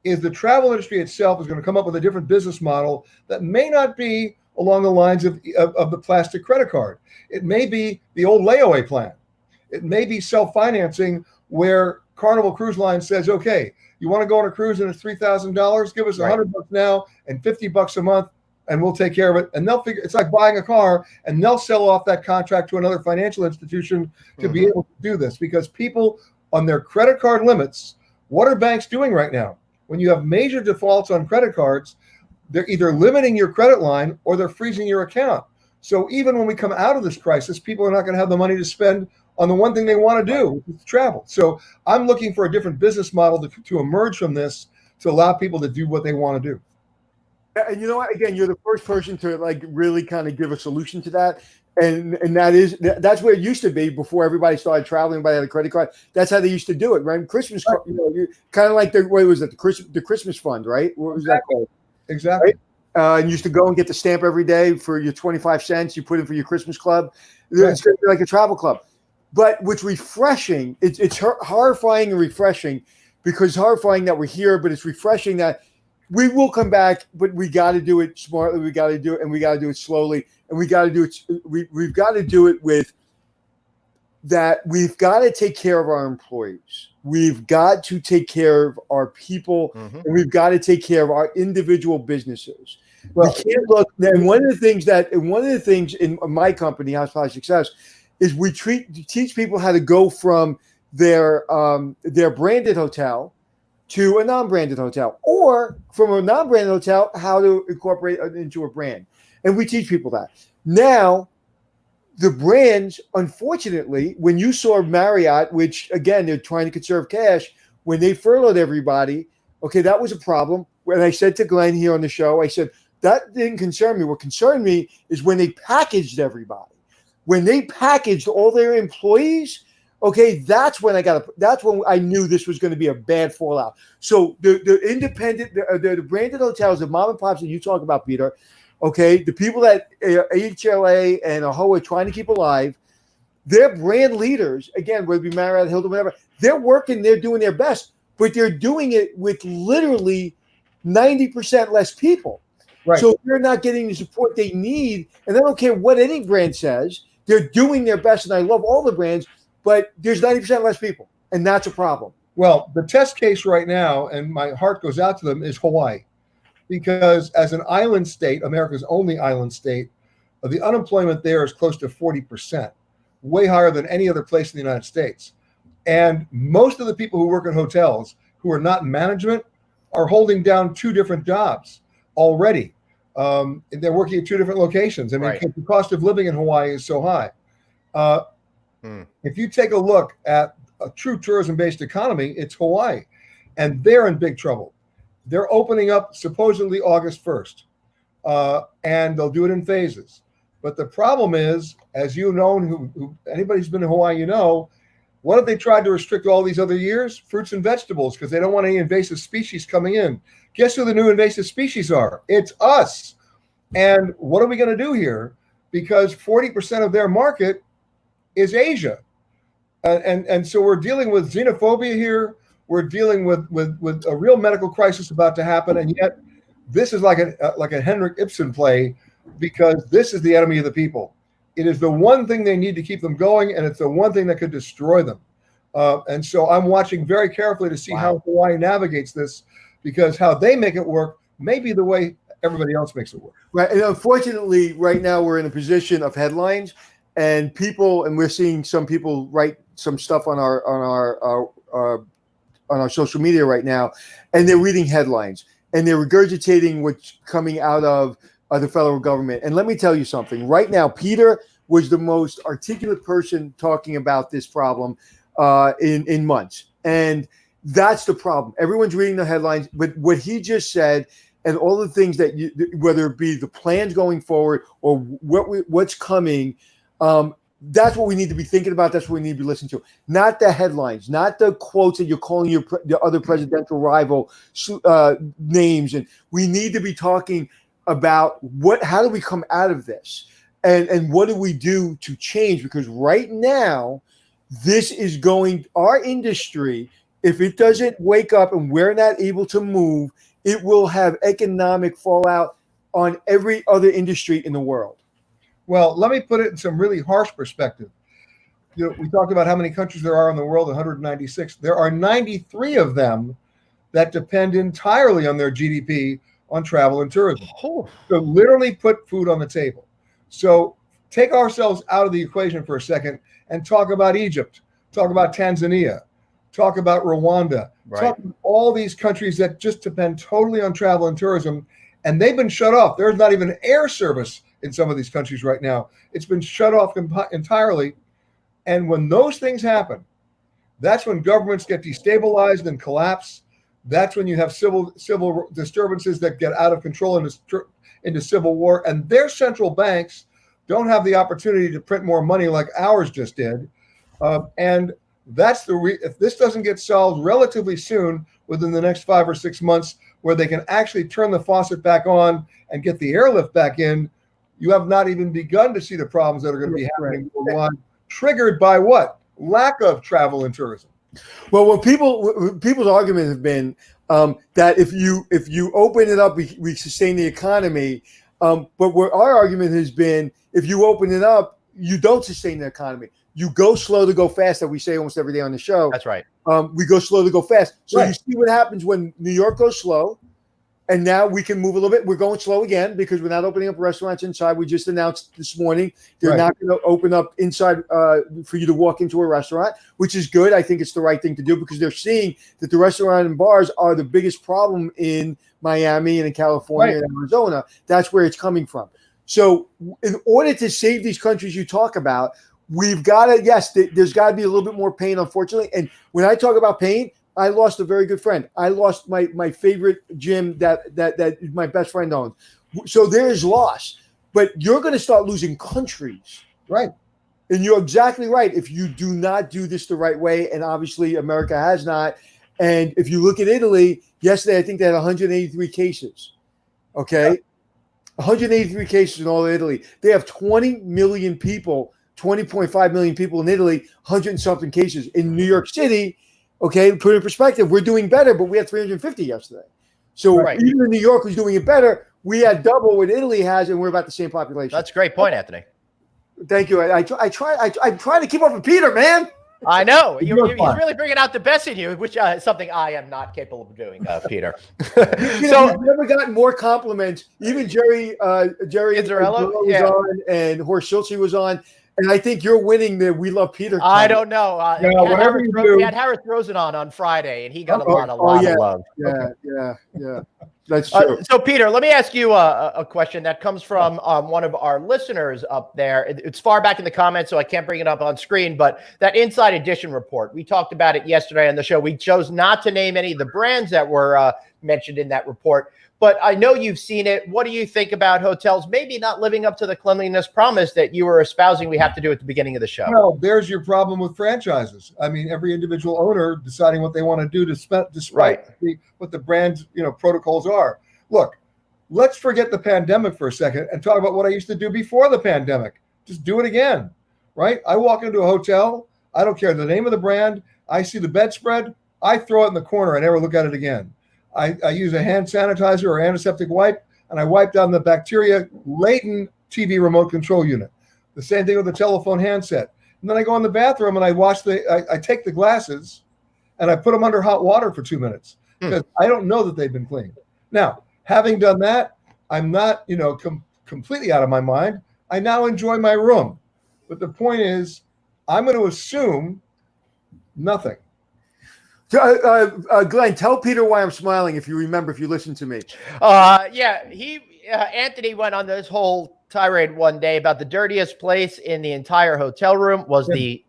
is the travel industry itself is going to come up with a different business model that may not be along the lines of the plastic credit card. It may be the old layaway plan. It may be self-financing, where Carnival Cruise Line says, okay, you want to go on a cruise and it's $3,000, give us $100 now and $50 a month, and we'll take care of it. And they'll figure, it's like buying a car, and they'll sell off that contract to another financial institution to be able to do this, because people on their credit card limits, what are banks doing right now? When you have major defaults on credit cards, they're either limiting your credit line or they're freezing your account. So even when we come out of this crisis, people are not going to have the money to spend on the one thing they want to do, which is travel. So I'm looking for a different business model to emerge from this, to allow people to do what they want to do. And you know what? Again, you're the first person to really kind of give a solution to that. And that's where it used to be before everybody started traveling. Everybody had a credit card. That's how they used to do it, right? Christmas, you kind of like what was it? The Christmas fund, right? What was that called? Exactly. Right? And you used to go and get the stamp every day for your 25 cents. You put in for your Christmas club. Right. It's going to be like a travel club. But what's refreshing, it's horrifying and refreshing, because it's horrifying that we're here, but it's refreshing that we will come back, but we got to do it smartly. We got to do it, and we got to do it slowly, and we got to do it. We've got to do it with that. We've got to take care of our employees. We've got to take care of our people, and we've got to take care of our individual businesses. Well, we can't look. And one of the things in my company, Hospitality Success, is we teach people how to go from their branded hotel to a non-branded hotel, or from a non-branded hotel, how to incorporate it into a brand. And we teach people that. Now, the brands, unfortunately, when you saw Marriott, which again, they're trying to conserve cash, when they furloughed everybody, okay, that was a problem. When I said to Glenn here on the show, I said, that didn't concern me. What concerned me is when they packaged everybody. When they packaged all their employees, okay, that's when I knew this was going to be a bad fallout. So the independent, the branded hotels, the mom and pops that you talk about, Peter, okay, the people that HLA and AHO are trying to keep alive, their brand leaders, again, whether it be Marriott, Hilton, whatever, they're working, they're doing their best, but they're doing it with literally 90% less people. Right. So they're not getting the support they need, and I don't care what any brand says, they're doing their best, and I love all the brands, but there's 90% less people, and that's a problem. Well, the test case right now, and my heart goes out to them, is Hawaii. Because as an island state, America's only island state, the unemployment there is close to 40%, way higher than any other place in the United States. And most of the people who work in hotels who are not in management are holding down 2 different jobs already. They're working at 2 different locations. I mean, Right. the cost of living in Hawaii is so high. If you take a look at a true tourism-based economy, it's Hawaii. And they're in big trouble. They're opening up supposedly August 1st, and they'll do it in phases. But the problem is, as you know, who anybody who's been to Hawaii, you know, what have they tried to restrict all these other years? Fruits and vegetables, because they don't want any invasive species coming in. Guess who the new invasive species are? It's us. And what are we going to do here? Because 40% of their market is Asia. And so we're dealing with xenophobia here. We're dealing with a real medical crisis about to happen, and yet this is like a Henrik Ibsen play, because this is the enemy of the people. It is the one thing they need to keep them going, and it's the one thing that could destroy them. And so I'm watching very carefully to see how Hawaii navigates this, because how they make it work may be the way everybody else makes it work. Right, and unfortunately, right now we're in a position of headlines, and we're seeing some people write some stuff on our social media right now, and they're reading headlines and they're regurgitating what's coming out of the federal government. And let me tell you something. Right now, Peter was the most articulate person talking about this problem in months. And that's the problem. Everyone's reading the headlines, but what he just said and all the things that whether it be the plans going forward or what's coming, that's what we need to be thinking about. That's what we need to be listening to. Not the headlines, not the quotes that you're calling your other presidential rival names. And we need to be talking about how do we come out of this, and what do we do to change? Because right now, this is our industry. If it doesn't wake up and we're not able to move, it will have economic fallout on every other industry in the world. Well, let me put it in some really harsh perspective. You know, we talked about how many countries there are in the world, 196. There are 93 of them that depend entirely on their GDP on travel and tourism. So literally put food on the table. So take ourselves out of the equation for a second and talk about Egypt, talk about Tanzania, talk about Rwanda, talk about all these countries that just depend totally on travel and tourism, and they've been shut off. There's not even air service in some of these countries right now. It's been shut off entirely. And when those things happen, that's when governments get destabilized and collapse. That's when you have civil disturbances that get out of control into civil war. And their central banks don't have the opportunity to print more money like ours just did. And that's if this doesn't get solved relatively soon, within the next 5 or 6 months, where they can actually turn the faucet back on and get the airlift back in, you have not even begun to see the problems that are going to be happening worldwide, triggered by what? Lack of travel and tourism. Well, people's argument has been that if you open it up, we sustain the economy. But what our argument has been, if you open it up, you don't sustain the economy. You go slow to go fast, that we say almost every day on the show. That's right. We go slow to go fast. So Right. You see what happens when New York goes slow, and now we can move a little bit. We're going slow again because we're not opening up restaurants inside. We just announced this morning they're not going to open up inside for you to walk into a restaurant, which is good. I think it's the right thing to do because they're seeing that the restaurant and bars are the biggest problem in Miami and in California and Arizona. That's where it's coming from. So in order to save these countries you talk about, we've got to, yes, there's got to be a little bit more pain, unfortunately. And when I talk about pain, I lost a very good friend. I lost my favorite gym that my best friend owns. So there is loss. But you're going to start losing countries. Right. And you're exactly right. If you do not do this the right way, and obviously America has not, and if you look at Italy, yesterday I think they had 183 cases. Okay? 183 cases in all of Italy. They have 20 million people, 20.5 million people in Italy, 100 and something cases. In New York City, okay, put it in perspective, we're doing better, but we had 350 yesterday. So even in New York who's doing it better, we had double what Italy has, and we're about the same population. That's a great point, Anthony. Thank you. I'm trying to keep up with Peter, man. I know. He's really bringing out the best in you, which is something I am not capable of doing, Peter. So I've never gotten more compliments. Even Jerry Izzarello was on, and Horst Schulze was on. And I think you're winning the We Love Peter. I don't know. We had Harris Rosen on Friday, and he got a lot of love. Yeah. That's true. So, Peter, let me ask you a question that comes from one of our listeners up there. It's far back in the comments, so I can't bring it up on screen, but that Inside Edition report, we talked about it yesterday on the show. We chose not to name any of the brands that were mentioned in that report, but I know you've seen it. What do you think about hotels maybe not living up to the cleanliness promise that you were espousing we have to do at the beginning of the show? Well, there's your problem with franchises. I mean, every individual owner deciding what they want to do despite what the brand's protocols are. Look, let's forget the pandemic for a second and talk about what I used to do before the pandemic. Just do it again, right? I walk into a hotel. I don't care the name of the brand. I see the bedspread. I throw it in the corner. I never look at it again. I use a hand sanitizer or antiseptic wipe, and I wipe down the bacteria-laden TV remote control unit. The same thing with the telephone handset. And then I go in the bathroom and I take the glasses and I put them under hot water for 2 minutes because I don't know that they've been cleaned. Now, having done that, I'm not, completely out of my mind. I now enjoy my room. But the point is, I'm going to assume nothing. Glenn, tell Peter why I'm smiling if you listen to me. Anthony went on this whole tirade one day about the dirtiest place in the entire hotel room was the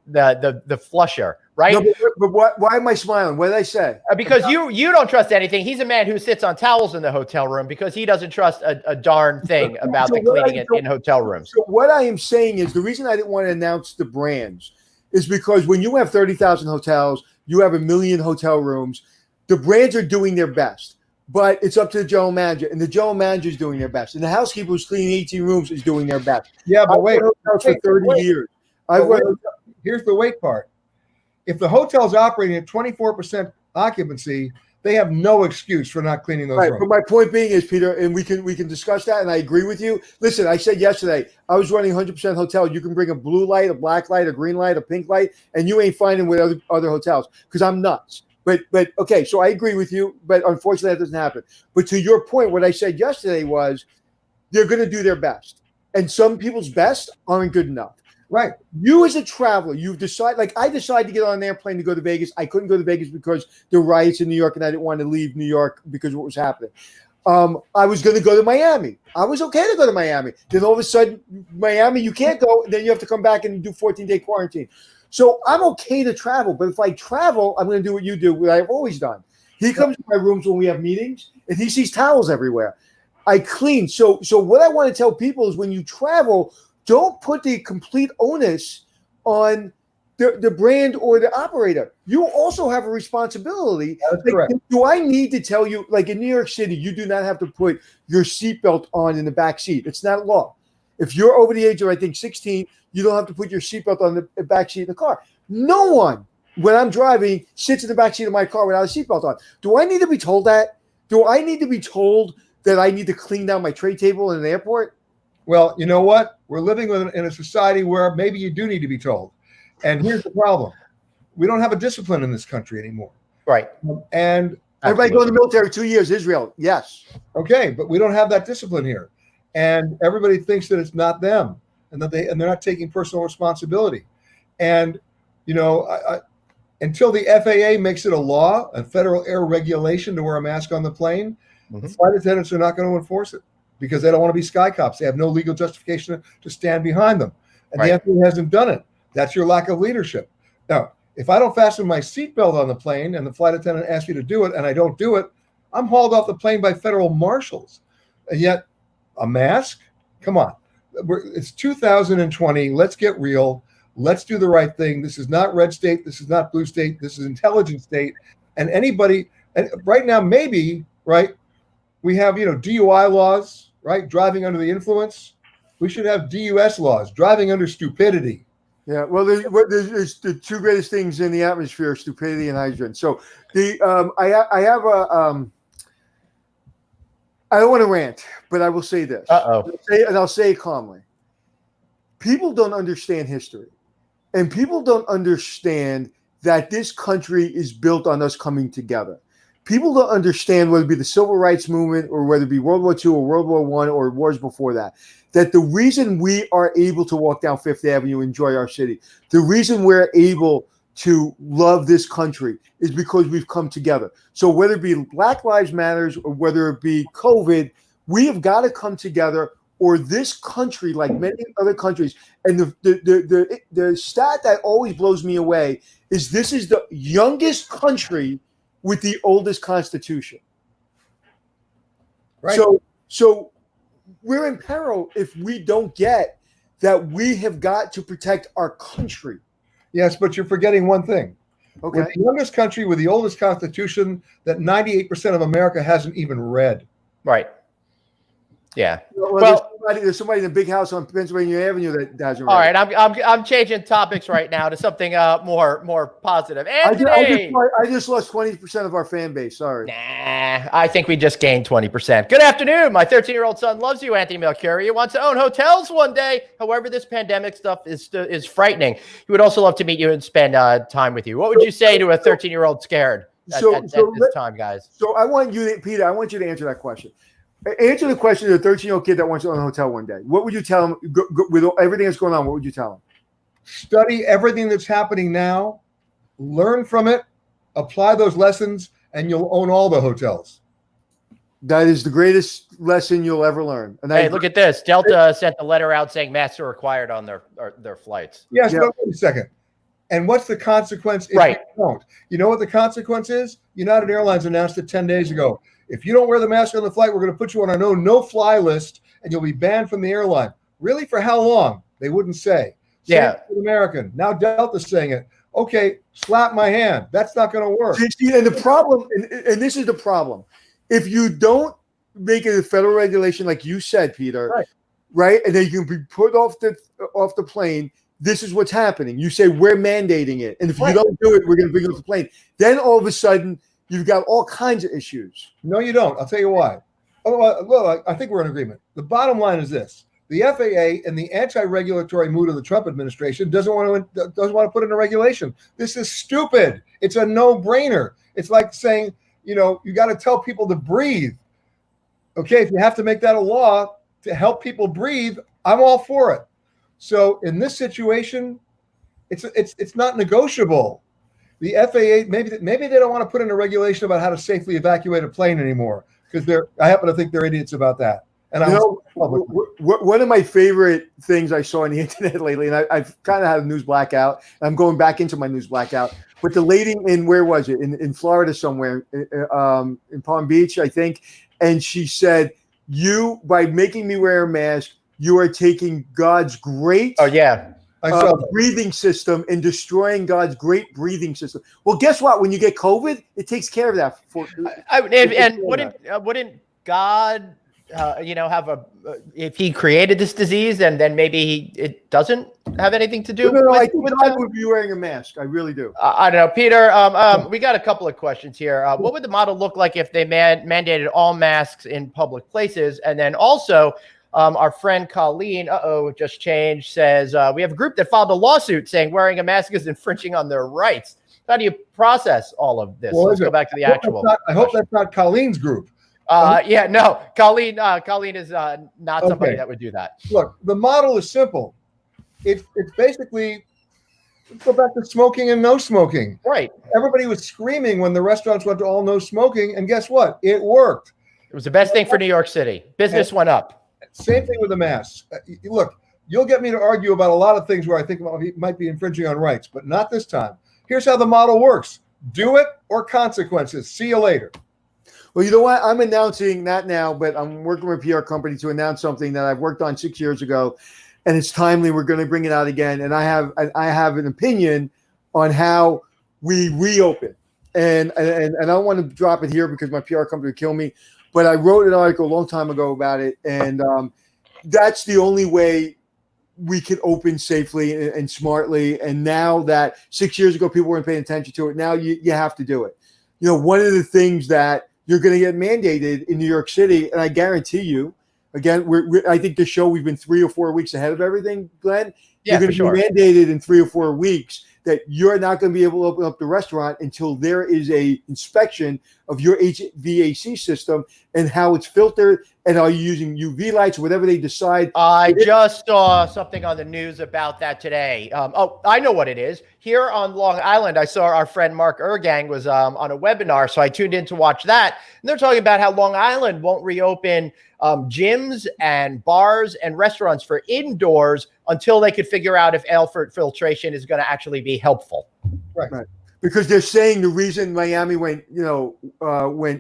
flusher, right? No, but why am I smiling? What did I say? Because you don't trust anything. He's a man who sits on towels in the hotel room because he doesn't trust a darn thing about the cleaning in hotel rooms. So what I am saying is the reason I didn't want to announce the brands is because when you have 30,000 hotels, you have 1 million hotel rooms. The brands are doing their best, but it's up to the general manager, and the general manager is doing their best, and the housekeeper who's cleaning 18 rooms is doing their best. Yeah, but wait, for 30 years. Here's the wait part. If the hotel's operating at 24% occupancy, they have no excuse for not cleaning those rooms. But my point being is, Peter, and we can discuss that, and I agree with you. Listen, I said yesterday, I was running 100% hotel. You can bring a blue light, a black light, a green light, a pink light, and you ain't finding with other hotels because I'm nuts. But okay, so I agree with you, but unfortunately that doesn't happen. But to your point, what I said yesterday was they're going to do their best, and some people's best aren't good enough. Right. You as a traveler, you've decided, like I decided to get on an airplane to go to Vegas. I couldn't go to Vegas because there were riots in New York and I didn't want to leave New York because of what was happening. I was going to go to Miami. I was okay to go to Miami. Then all of a sudden, Miami, you can't go. Then you have to come back and do 14-day quarantine. So I'm okay to travel. But if I travel, I'm going to do what you do, what I've always done. He comes to my rooms when we have meetings and he sees towels everywhere. I clean. So what I want to tell people is when you travel, don't put the complete onus on the brand or the operator. You also have a responsibility. That's correct. Do I need to tell you, like in New York City, you do not have to put your seatbelt on in the back seat. It's not law. If you're over the age of, I think, 16, you don't have to put your seatbelt on the back seat of the car. No one, when I'm driving, sits in the back seat of my car without a seatbelt on. Do I need to be told that? Do I need to be told that I need to clean down my tray table in an airport? Well, you know what? We're living in a society where maybe you do need to be told. And here's the problem. We don't have a discipline in this country anymore. Right. And everybody go in the military 2 years, Israel. Yes. Okay, but we don't have that discipline here. And everybody thinks that it's not them and that they're not taking personal responsibility. And, you know, until the FAA makes it a law, a federal air regulation to wear a mask on the plane, the flight attendants are not going to enforce it because they don't want to be sky cops. They have no legal justification to stand behind them. And the FAA hasn't done it. That's your lack of leadership. Now, if I don't fasten my seatbelt on the plane and the flight attendant asks me to do it and I don't do it, I'm hauled off the plane by federal marshals. And yet, a mask? Come on. It's 2020. Let's get real. Let's do the right thing. This is not red state. This is not blue state. This is intelligent state. And anybody, and right now, maybe, right, we have, you know, DUI laws, right? Driving under the influence. We should have DUS laws, driving under stupidity. Yeah, well, there's the two greatest things in the atmosphere: stupidity and hydrogen. So, I have a I don't want to rant, but I will say this. And I'll say it calmly. People don't understand history, and people don't understand that this country is built on us coming together. People don't understand, whether it be the civil rights movement or whether it be World War II or World War I or wars before that the reason we are able to walk down Fifth Avenue, enjoy our city, the reason we're able to love this country is because we've come together. So whether it be Black Lives Matters or whether it be COVID, we have got to come together, or this country, like many other countries, and the stat that always blows me away is this is the youngest country with the oldest constitution. Right. So we're in peril if we don't get that we have got to protect our country. Yes, but you're forgetting one thing. Okay. We're the youngest country with the oldest constitution that 98% of America hasn't even read. Right. Yeah. Well, there's somebody in a big house on Pennsylvania Avenue that hasn't read. All right, I'm changing topics right now to something more positive. Anthony, I just lost 20% of our fan base. Sorry. Nah, I think we just gained 20%. Good afternoon. My 13-year-old son loves you, Anthony Melchiori. He wants to own hotels one day. However, this pandemic stuff is frightening. He would also love to meet you and spend time with you. What would you say to a 13-year-old scared at this time, guys? So I want you, Peter, I want you to answer that question. Answer the question to a 13-year-old kid that wants to own a hotel one day. What would you tell him with everything that's going on? What would you tell him? Study everything that's happening now, learn from it, apply those lessons, and you'll own all the hotels. That is the greatest lesson you'll ever learn. And hey, look at this. Delta sent a letter out saying masks are required on their flights. Yes, but wait a second. And what's the consequence if you don't? You know what the consequence is? United Airlines announced it 10 days ago. If you don't wear the mask on the flight, we're going to put you on a no-fly list, and you'll be banned from the airline. Really, for how long? They wouldn't say. Yeah. American. Now Delta's saying it. Okay, slap my hand. That's not going to work. And the problem, and this is the problem, if you don't make it a federal regulation, like you said, Peter, right, and then you can be put off the plane. This is what's happening. You say we're mandating it, and if you don't do it, we're going to bring you off the plane. Then all of a sudden, you've got all kinds of issues. No, you don't. I'll tell you why. Well, I think we're in agreement. The bottom line is this: the FAA and the anti-regulatory mood of the Trump administration doesn't want to put in a regulation. This is stupid. It's a no-brainer. It's like saying, you got to tell people to breathe. Okay, if you have to make that a law to help people breathe, I'm all for it. So in this situation, it's not negotiable. The FAA, maybe they don't want to put in a regulation about how to safely evacuate a plane anymore, because I happen to think they're idiots about that. And one of my favorite things I saw on the internet lately, and I've kind of had a news blackout, and I'm going back into my news blackout, but the lady where was it? In Florida somewhere, in Palm Beach, I think, and she said, by making me wear a mask, you are taking God's great I saw that. breathing system and destroying God's great breathing system. Well, guess what? When you get COVID, it takes care of that. And wouldn't God, have if he created this disease and then maybe it doesn't have anything to do No, with, I think with God that? would be wearing a mask. I really do. I don't know, Peter. We got a couple of questions here. What would the model look like if they mandated all masks in public places? And then also, our friend Colleen, just changed, says we have a group that filed a lawsuit saying wearing a mask is infringing on their rights. How do you process all of this? Well, Let's go back to the actual. I hope that's not Colleen's group. No, Colleen. Colleen is not somebody that would do that. Look, the model is simple. It's basically, let's go back to smoking and no smoking. Right. Everybody was screaming when the restaurants went to all no smoking, and guess what? It worked. It was the best thing for New York City. Business went up. Same thing with the masks. Look, you'll get me to argue about a lot of things where I think might be infringing on rights, but not this time. Here's how the model works. Do it or consequences. See you later. Well, you know what? I'm announcing that now, but I'm working with a PR company to announce something that I've worked on 6 years ago, and it's timely. We're going to bring it out again, and I have an opinion on how we reopen, and I don't want to drop it here because my PR company would kill me, but I wrote an article a long time ago about it, and that's the only way we can open safely and smartly. And now that 6 years ago people weren't paying attention to it, now you have to do it. One of the things that you're going to get mandated in New York City, and I guarantee you, again, I think this show we've been 3 or 4 weeks ahead of everything, Glenn. Yeah, you're going to be mandated in 3 or 4 weeks that you're not going to be able to open up the restaurant until there is a inspection of your HVAC system and how it's filtered, and are you using UV lights or whatever they decide. I just saw something on the news about that today. I know what it is. Here on Long Island, I saw our friend Mark Ergang was on a webinar, so I tuned in to watch that. And they're talking about how Long Island won't reopen gyms and bars and restaurants for indoors until they could figure out if air filtration is going to actually be helpful. Right. Because they're saying the reason Miami went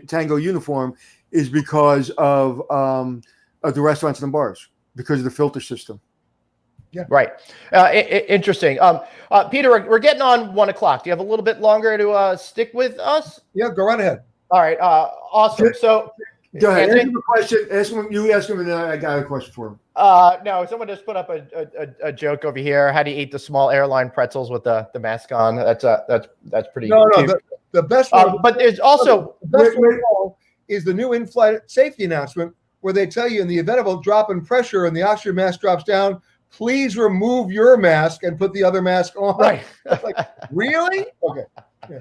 Tango uniform is because of the restaurants and the bars, because of the filter system. Yeah. Right. Interesting. Peter, we're getting on 1 o'clock. Do you have a little bit longer to stick with us? Yeah, go right ahead. All right. Awesome. So go ahead. Anthony? Ask him a question. You ask him, and then I got a question for him. No, someone just put up a joke over here. How do you eat the small airline pretzels with the mask on? That's pretty. No, cute. the best one. But there's also The best one of all is the new in-flight safety announcement where they tell you in the event of a drop in pressure and the oxygen mask drops down, please remove your mask and put the other mask on. right. Like, really? Okay. Yeah.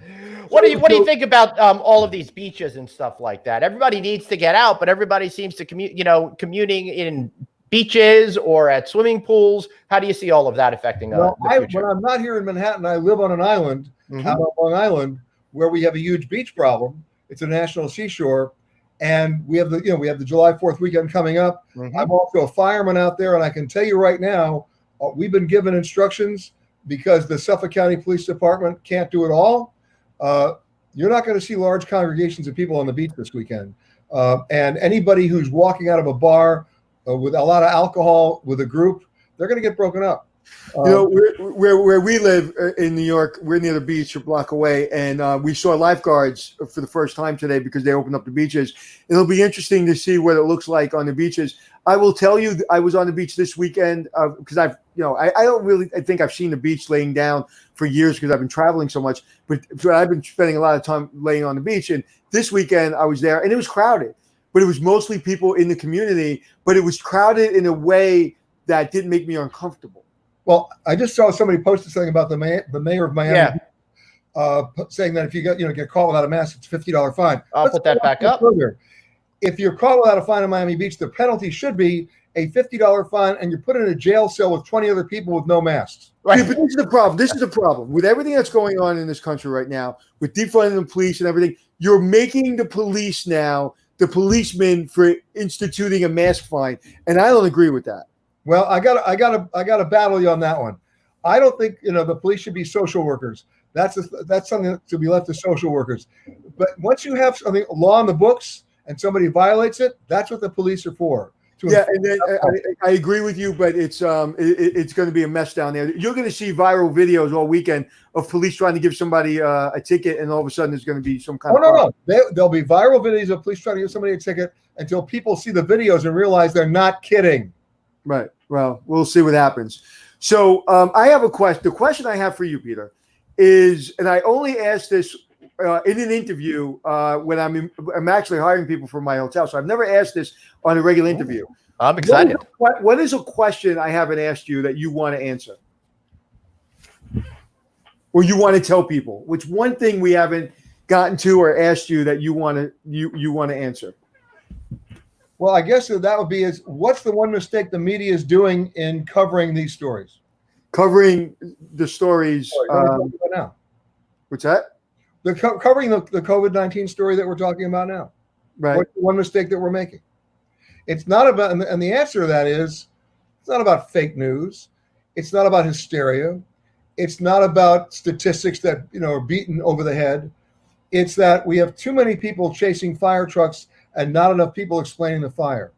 What do you think about all of these beaches and stuff like that? Everybody needs to get out, but everybody seems to commuting in beaches or at swimming pools. How do you see all of that affecting the future? When I'm not here in Manhattan, I live on an island out on Long Island where we have a huge beach problem. It's a national seashore, and we have the July 4th weekend coming up. I'm also a fireman out there, and I can tell you right now, we've been given instructions because the Suffolk County Police Department can't do it all. You're not going to see large congregations of people on the beach this weekend, and anybody who's walking out of a bar with a lot of alcohol with a group, they're going to get broken up. Where we live in New York, we're near the beach, a block away, and we saw lifeguards for the first time today because they opened up the beaches. It'll be interesting to see what it looks like on the beaches. I will tell you, I was on the beach this weekend because I don't really think I've seen the beach laying down for years because I've been traveling so much, but I've been spending a lot of time laying on the beach. And this weekend I was there, and it was crowded, but it was mostly people in the community, but it was crowded in a way that didn't make me uncomfortable. Well, I just saw somebody posted something about the mayor of Miami, saying that if you get caught without a mask, it's $50 fine. I'll put that back up. Further. If you're caught without a fine in Miami Beach, the penalty should be a $50 fine, and you're put in a jail cell with 20 other people with no masks. Right. Yeah, but this is the problem. This is the problem with everything that's going on in this country right now, with defunding the police and everything. You're making the police now the policemen for instituting a mask fine, and I don't agree with that. Well, I got to battle you on that one. I don't think the police should be social workers. That's something to be left to social workers. But once you have something law in the books and somebody violates it, that's what the police are for. Yeah, and then I agree with you, but it's going to be a mess down there. You're going to see viral videos all weekend of police trying to give somebody a ticket, and all of a sudden there's going to be some kind of no. There'll be viral videos of police trying to give somebody a ticket until people see the videos and realize they're not kidding. Right. Well, we'll see what happens. So I have a question. The question I have for you, Peter, is, and I only asked this in an interview when I'm actually hiring people for my hotel. So I've never asked this on a regular interview. I'm excited. What is a question I haven't asked you that you want to answer? Or you want to tell people? Which one thing we haven't gotten to or asked you that you want to answer? Well, I guess that would be what's the one mistake the media is doing in covering these stories? Covering the stories. Now. What's that? Covering the COVID-19 story that we're talking about now. Right. What's the one mistake that we're making? It's not about, and the answer to that is, it's not about fake news. It's not about hysteria. It's not about statistics that are beaten over the head. It's that we have too many people chasing fire trucks and not enough people explaining the fire.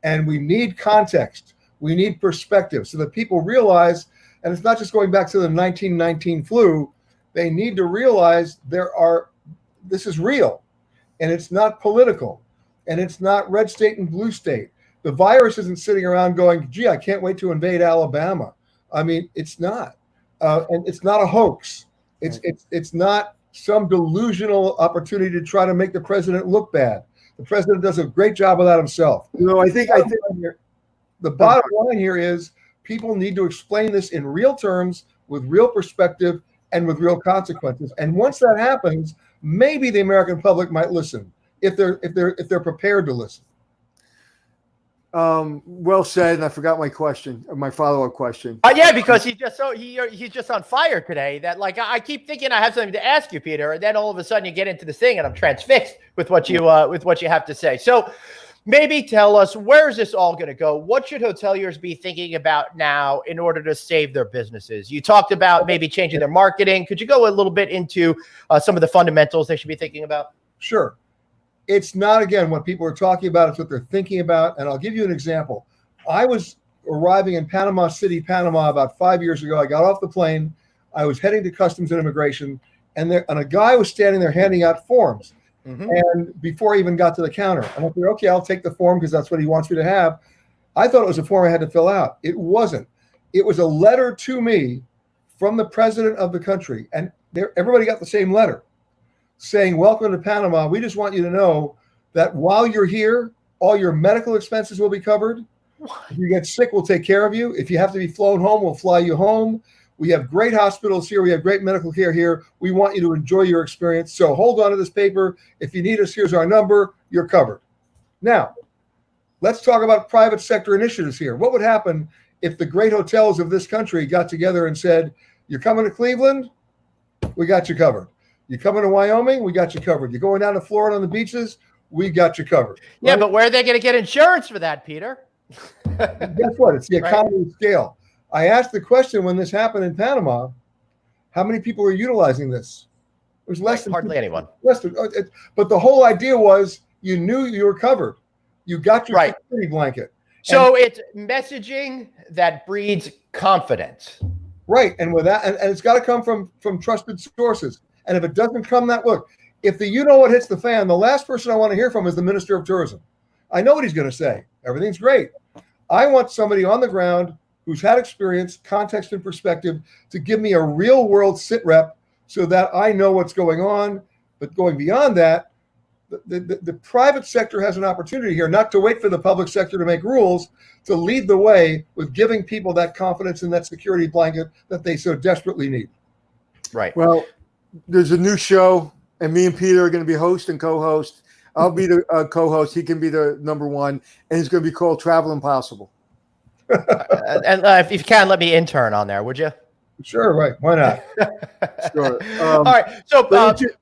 And we need context. We need perspective so that people realize, and it's not just going back to the 1919 flu, they need to realize this is real, and it's not political, and it's not red state and blue state. The virus isn't sitting around going, gee, I can't wait to invade Alabama. I mean, it's not. And it's not a hoax. It's not some delusional opportunity to try to make the president look bad. The president does a great job of that himself. I think the bottom line here is people need to explain this in real terms with real perspective and with real consequences. And once that happens, maybe the American public might listen if they're prepared to listen. Well said. And I forgot my question, my follow-up question. Yeah, because he's just on fire today. That I keep thinking I have something to ask you, Peter, and then all of a sudden you get into this thing, and I'm transfixed with what you have to say. So maybe tell us, where is this all going to go? What should hoteliers be thinking about now in order to save their businesses? You talked about maybe changing their marketing. Could you go a little bit into some of the fundamentals they should be thinking about? Sure. It's not, again, what people are talking about. It's what they're thinking about. And I'll give you an example. I was arriving in Panama City, Panama, about 5 years ago. I got off the plane. I was heading to Customs and Immigration, and a guy was standing there handing out forms. Mm-hmm. And before I even got to the counter, and I said, okay, I'll take the form because that's what he wants me to have. I thought it was a form I had to fill out. It wasn't. It was a letter to me from the president of the country. And everybody got the same letter saying, welcome to Panama. We just want you to know that while you're here, all your medical expenses will be covered. If you get sick, we'll take care of you. If you have to be flown home, we'll fly you home. We have great hospitals here. We have great medical care here. We want you to enjoy your experience. So hold on to this paper. If you need us, here's our number. You're covered. Now, let's talk about private sector initiatives here. What would happen if the great hotels of this country got together and said, you're coming to Cleveland? We got you covered. You're coming to Wyoming? We got you covered. You're going down to Florida on the beaches? We got you covered. Yeah, right? But where are they going to get insurance for that, Peter? Guess what? It's the economy of scale. I asked the question when this happened in Panama, how many people are utilizing this? It was less than hardly anyone. But the whole idea was you knew you were covered. You got your security blanket. So it's messaging that breeds confidence. Right. And with that, and it's got to come from trusted sources. And if it doesn't come if the what hits the fan, the last person I want to hear from is the Minister of Tourism. I know what he's going to say. Everything's great. I want somebody on the ground who's had experience, context, and perspective to give me a real world sit rep so that I know what's going on. But going beyond that, the private sector has an opportunity here not to wait for the public sector to make rules, to lead the way with giving people that confidence and that security blanket that they so desperately need. Right. Well, there's a new show, and me and Peter are going to be host and co-host. I'll be the co-host. He can be the number one, and it's going to be called Travel Impossible. And if you can, let me intern on there, would you? Sure, right. Why not? Sure. All right. So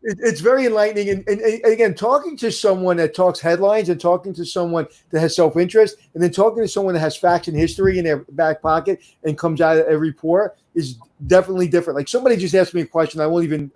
it's very enlightening. And again, talking to someone that talks headlines and talking to someone that has self-interest and then talking to someone that has facts and history in their back pocket and comes out of every pore is definitely different. Like somebody just asked me a question. I won't even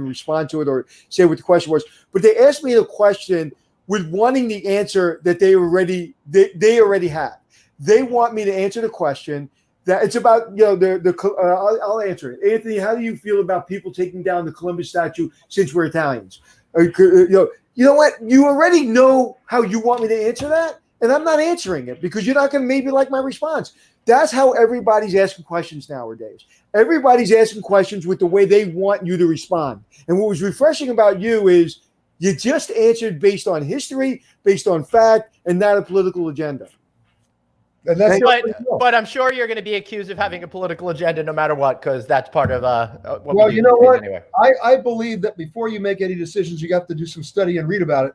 respond to it or say what the question was. But they asked me a question with wanting the answer that they already have. They want me to answer the question that it's about. I'll answer it. Anthony, how do you feel about people taking down the Columbus statue since we're Italians? You know what? You already know how you want me to answer that, and I'm not answering it because you're not going to maybe like my response. That's how everybody's asking questions nowadays. Everybody's asking questions with the way they want you to respond. And what was refreshing about you is you just answered based on history, based on fact, and not a political agenda. And that's but I'm sure you're going to be accused of having a political agenda no matter what, because that's part of what well, we do you know what? Anyway. I believe that before you make any decisions, you got to do some study and read about it.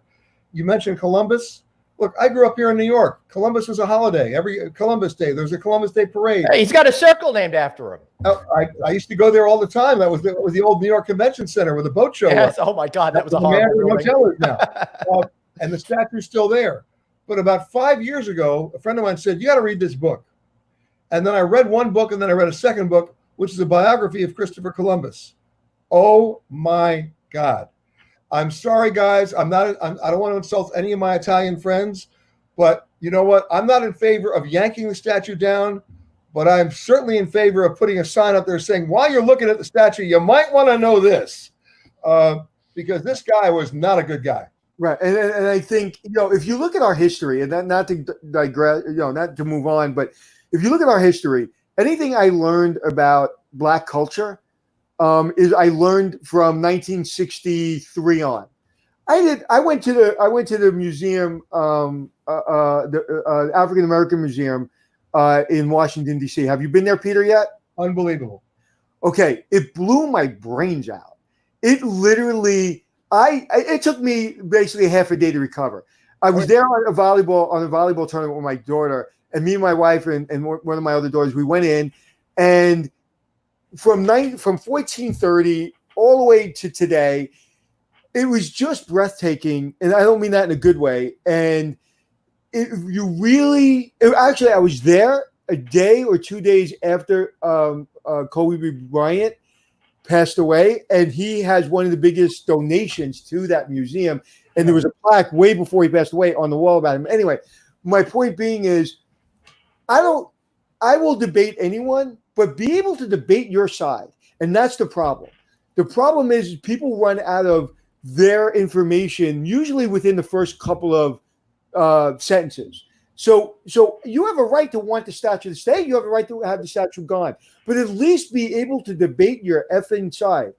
You mentioned Columbus. Look, I grew up here in New York. Columbus was a holiday. Every Columbus Day, there's a Columbus Day parade. Hey, he's got a circle named after him. I used to go there all the time. That was the old New York Convention Center where the boat show was. Oh my God, that was a horrible hotel now. And the statue's still there. But about 5 years ago, a friend of mine said, you got to read this book. And then I read one book, and then I read a second book, which is a biography of Christopher Columbus. Oh my God. I'm sorry, guys. I don't want to insult any of my Italian friends, but you know what? I'm not in favor of yanking the statue down, but I'm certainly in favor of putting a sign up there saying, while you're looking at the statue, you might want to know this, because this guy was not a good guy. Right. And I think, if you look at our history, and not to digress, not to move on, but if you look at our history, anything I learned about Black culture is I learned from 1963 on. I went to the museum, the African American Museum in Washington, D.C. Have you been there, Peter, yet? Unbelievable. Okay. It blew my brains out. It literally, it took me basically half a day to recover. I was there on a volleyball tournament with my daughter, and me and my wife and one of my other daughters, we went in, and from 1430 all the way to today, it was just breathtaking. And I don't mean that in a good way. And actually, I was there a day or 2 days after Kobe Bryant passed away. And he has one of the biggest donations to that museum. And there was a plaque way before he passed away on the wall about him. Anyway, my point being is, I will debate anyone, but be able to debate your side. And that's the problem. The problem is people run out of their information, usually within the first couple of sentences. So you have a right to want the statue to stay. You have a right to have the statue gone. But at least be able to debate your effing side.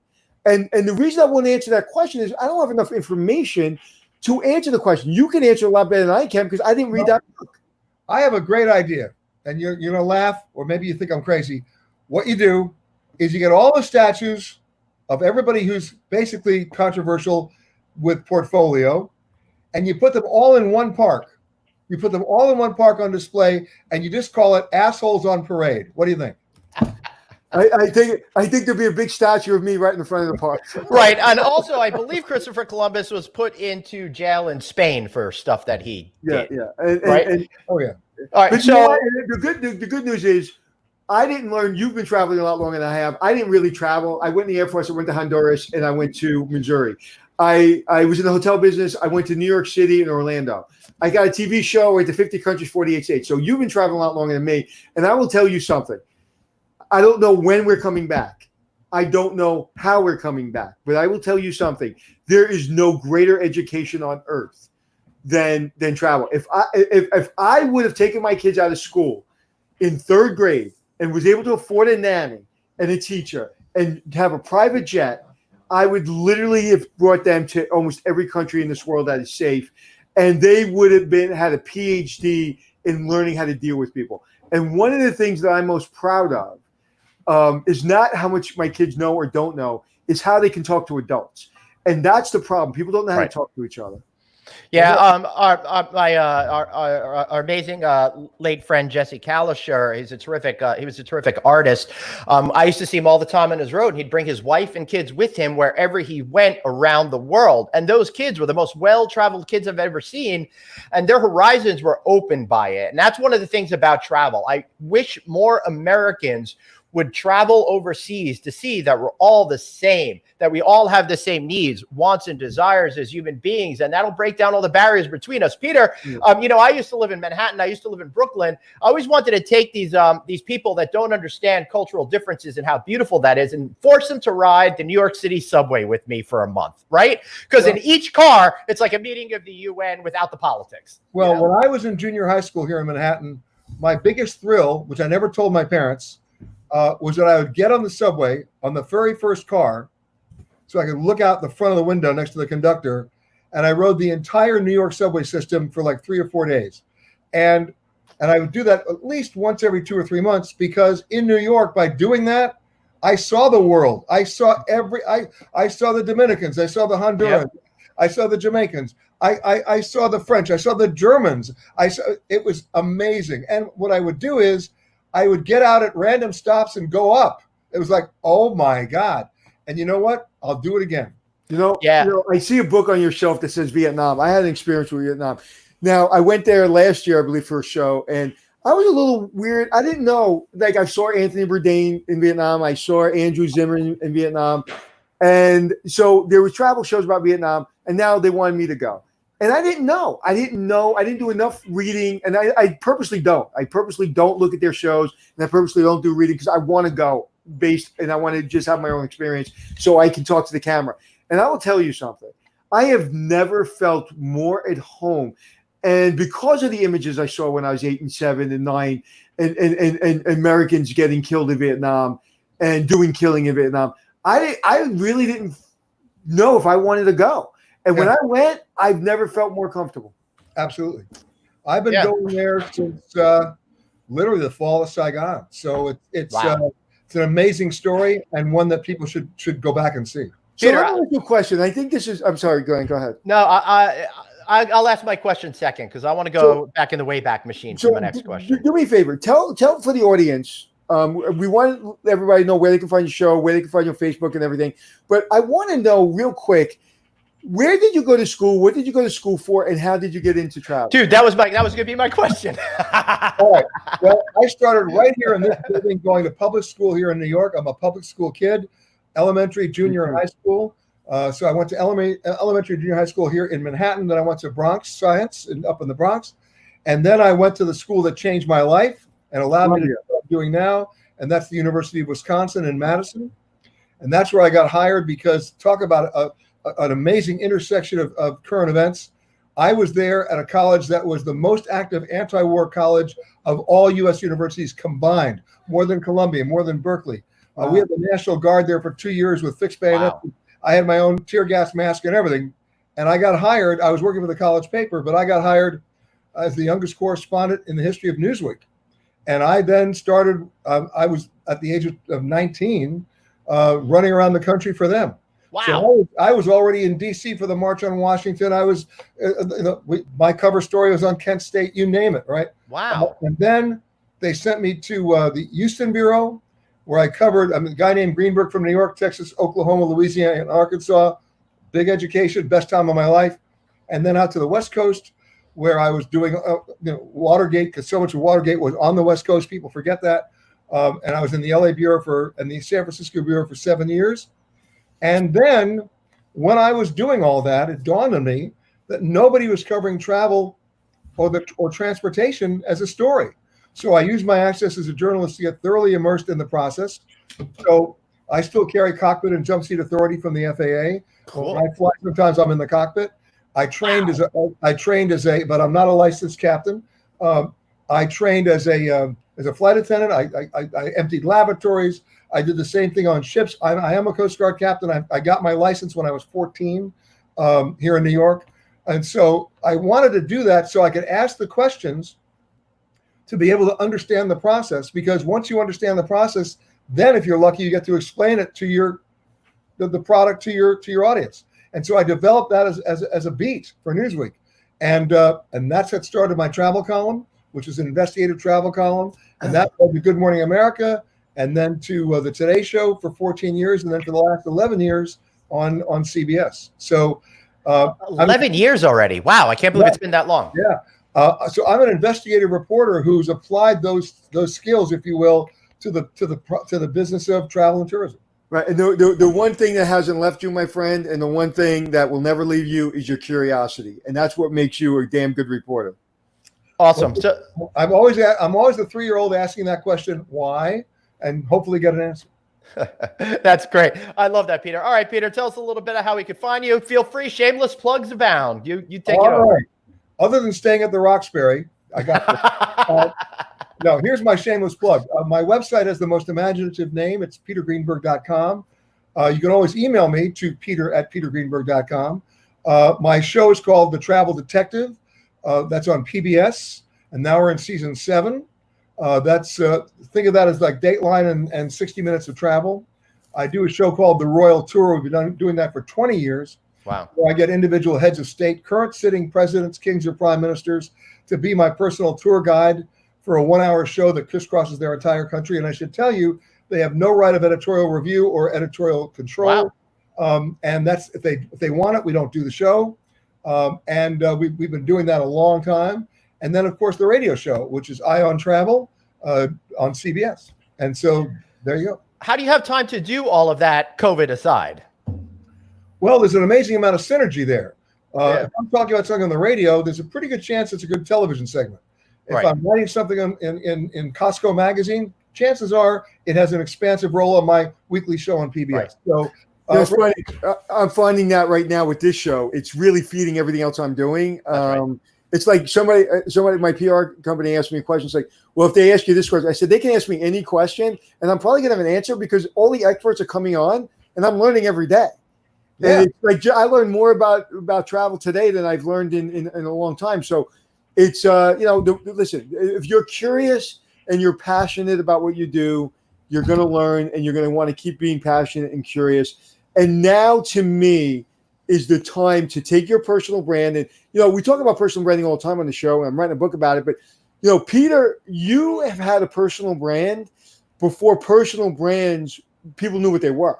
And the reason I want to answer that question is I don't have enough information to answer the question. You can answer a lot better than I can because I didn't read that book. I have a great idea. And you're going to laugh, or maybe you think I'm crazy. What you do is you get all the statues of everybody who's basically controversial with portfolio, and you put them all in one park. You put them all in one park on display, and you just call it Assholes on Parade. What do you think? I think there'd be a big statue of me right in the front of the park. Right. And also, I believe Christopher Columbus was put into jail in Spain for stuff that he did. Yeah. Right? Oh, yeah. All right, but so the good news is I didn't learn. You've been traveling a lot longer than I have. I didn't really travel. I went in the Air Force. I went to Honduras, and I went to Missouri. I was in the hotel business. I went to New York City and Orlando. I got a TV show. Went to 50 countries, 48 states. So you've been traveling a lot longer than me. And I will tell you something. I don't know when we're coming back. I don't know how we're coming back. But I will tell you something. There is no greater education on earth than travel. If I would have taken my kids out of school in third grade and was able to afford a nanny and a teacher and have a private jet, I would literally have brought them to almost every country in this world that is safe, and they would have had a PhD in learning how to deal with people. And one of the things that I'm most proud of is not how much my kids know or don't know, is how they can talk to adults. And that's the problem. People don't know how to talk to each other. Yeah, our amazing late friend Jesse Kalisher, he was a terrific artist. I used to see him all the time on his road, and he'd bring his wife and kids with him wherever he went around the world. And those kids were the most well-traveled kids I've ever seen, and their horizons were opened by it. And that's one of the things about travel. I wish more Americans would travel overseas to see that we're all the same, that we all have the same needs, wants, and desires as human beings. And that'll break down all the barriers between us. Peter, I used to live in Manhattan. I used to live in Brooklyn. I always wanted to take these people that don't understand cultural differences and how beautiful that is and force them to ride the New York City subway with me for a month, right? Because in each car, it's like a meeting of the UN without the politics. Well, when I was in junior high school here in Manhattan, my biggest thrill, which I never told my parents, was that I would get on the subway on the very first car so I could look out the front of the window next to the conductor. And I rode the entire New York subway system for like 3 or 4 days. And I would do that at least once every 2 or 3 months, because in New York, by doing that, I saw the world. I saw I saw the Dominicans. I saw the Hondurans. Yep. I saw the Jamaicans. I saw the French. I saw the Germans. It was amazing. And what I would do is I would get out at random stops and go up. It was like, oh my God. And you know what? I'll do it again. I see a book on your shelf that says Vietnam. I had an experience with Vietnam. Now, I went there last year, I believe, for a show, and I was a little weird. I didn't know, like, I saw Anthony Bourdain in Vietnam. I saw Andrew Zimmern in Vietnam. And so there were travel shows about Vietnam, and now they wanted me to go. And I didn't know. I didn't do enough reading, and I purposely don't. I purposely don't look at their shows, and I purposely don't do reading because I want to go and I want to just have my own experience so I can talk to the camera. And I will tell you something. I have never felt more at home. And because of the images I saw when I was 8 and 7 and 9 and Americans getting killed in Vietnam and doing killing in Vietnam, I really didn't know if I wanted to go. And when I went, I've never felt more comfortable. Absolutely. I've been going there since literally the fall of Saigon. So it's an amazing story and one that people should go back and see. So let me ask you a question. I think this is – I'm sorry. Go ahead. No, I'll ask my question second because I want to go back in the Wayback Machine for my next question. Do me a favor. Tell for the audience. We want everybody to know where they can find your show, where they can find your Facebook and everything. But I want to know real quick, where did you go to school? What did you go to school for? And how did you get into travel? Dude, that was going to be my question. All right. Well, I started right here in this building going to public school here in New York. I'm a public school kid, elementary, junior, and high school. So I went to elementary, junior high school here in Manhattan. Then I went to Bronx Science up in the Bronx. And then I went to the school that changed my life and allowed me to do what I'm doing now. And that's the University of Wisconsin in Madison. And that's where I got hired because talk about an amazing intersection of current events. I was there at a college that was the most active anti-war college of all U.S. universities combined, more than Columbia, more than Berkeley. We had the National Guard there for 2 years with fixed bayonets. Wow. I had my own tear gas mask and everything. And I got hired. I was working for the college paper, but I got hired as the youngest correspondent in the history of Newsweek. And I then started, I was at the age of 19, running around the country for them. Wow. So I was already in D.C. for the March on Washington. I was, my cover story was on Kent State, you name it, right? Wow. And then they sent me to the Houston Bureau, where I covered a guy named Greenberg from New York, Texas, Oklahoma, Louisiana, and Arkansas. Big education, best time of my life. And then out to the West Coast, where I was doing Watergate, because so much of Watergate was on the West Coast. People forget that. And I was in the LA Bureau and the San Francisco Bureau for 7 years. And then when I was doing all that, it dawned on me that nobody was covering travel or transportation as a story. So I used my access as a journalist to get thoroughly immersed in the process. So I still carry cockpit and jump seat authority from the FAA. Cool. When I fly, sometimes I'm in the cockpit. I trained as a, but I'm not a licensed captain. I trained as a flight attendant. I emptied lavatories. I did the same thing on ships. I am a Coast Guard captain. I got my license when I was 14 here in New York. And so I wanted to do that so I could ask the questions to be able to understand the process. Because once you understand the process, then if you're lucky, you get to explain it to the product to your audience. And so I developed that as a beat for Newsweek. And that's what started my travel column, which is an investigative travel column. And that led to Good Morning America, and then to the Today Show for 14 years, and then for the last 11 years on CBS. So 11 years already. Wow, I can't believe it's been that long. Yeah. So I'm an investigative reporter who's applied those skills, if you will, to the business of travel and tourism. Right. And the one thing that hasn't left you, my friend, and the one thing that will never leave you is your curiosity. And that's what makes you a damn good reporter. Awesome. So I'm always the 3-year-old asking that question, why, and hopefully get an answer. That's great. I love that, Peter. All right, Peter, tell us a little bit of how we can find you. Feel free. Shameless plugs abound. You take it over. Right. Other than staying at the Roxbury, I got no, here's my shameless plug. My website has the most imaginative name. It's petergreenberg.com. You can always email me to peter@petergreenberg.com. My show is called The Travel Detective. That's on PBS, and now we're in season 7. Think of that as like Dateline and 60 Minutes of Travel. I do a show called The Royal Tour. We've been doing that for 20 years. Wow. Where I get individual heads of state, current sitting presidents, kings, or prime ministers to be my personal tour guide for a 1-hour show that crisscrosses their entire country. And I should tell you, they have no right of editorial review or editorial control. Wow. And that's if they want it, we don't do the show. We've been doing that a long time. And then, of course, the radio show, which is Eye on Travel on CBS. And so there you go. How do you have time to do all of that, COVID aside? Well, there's an amazing amount of synergy there. If I'm talking about something on the radio, there's a pretty good chance it's a good television segment. If I'm writing something in Costco magazine, chances are it has an expansive role on my weekly show on PBS. Right. So That's funny. I'm finding that right now with this show. It's really feeding everything else I'm doing. Right. It's like somebody, my PR company asked me a question. It's like, well, if they ask you this question, I said, they can ask me any question and I'm probably going to have an answer because all the experts are coming on and I'm learning every day. Yeah. And it's like, I learned more about travel today than I've learned in a long time. So it's, listen, if you're curious and you're passionate about what you do, you're going to learn and you're going to want to keep being passionate and curious. And now to me is the time to take your personal brand. And, we talk about personal branding all the time on the show. And I'm writing a book about it. But, Peter, you have had a personal brand before personal brands, people knew what they were.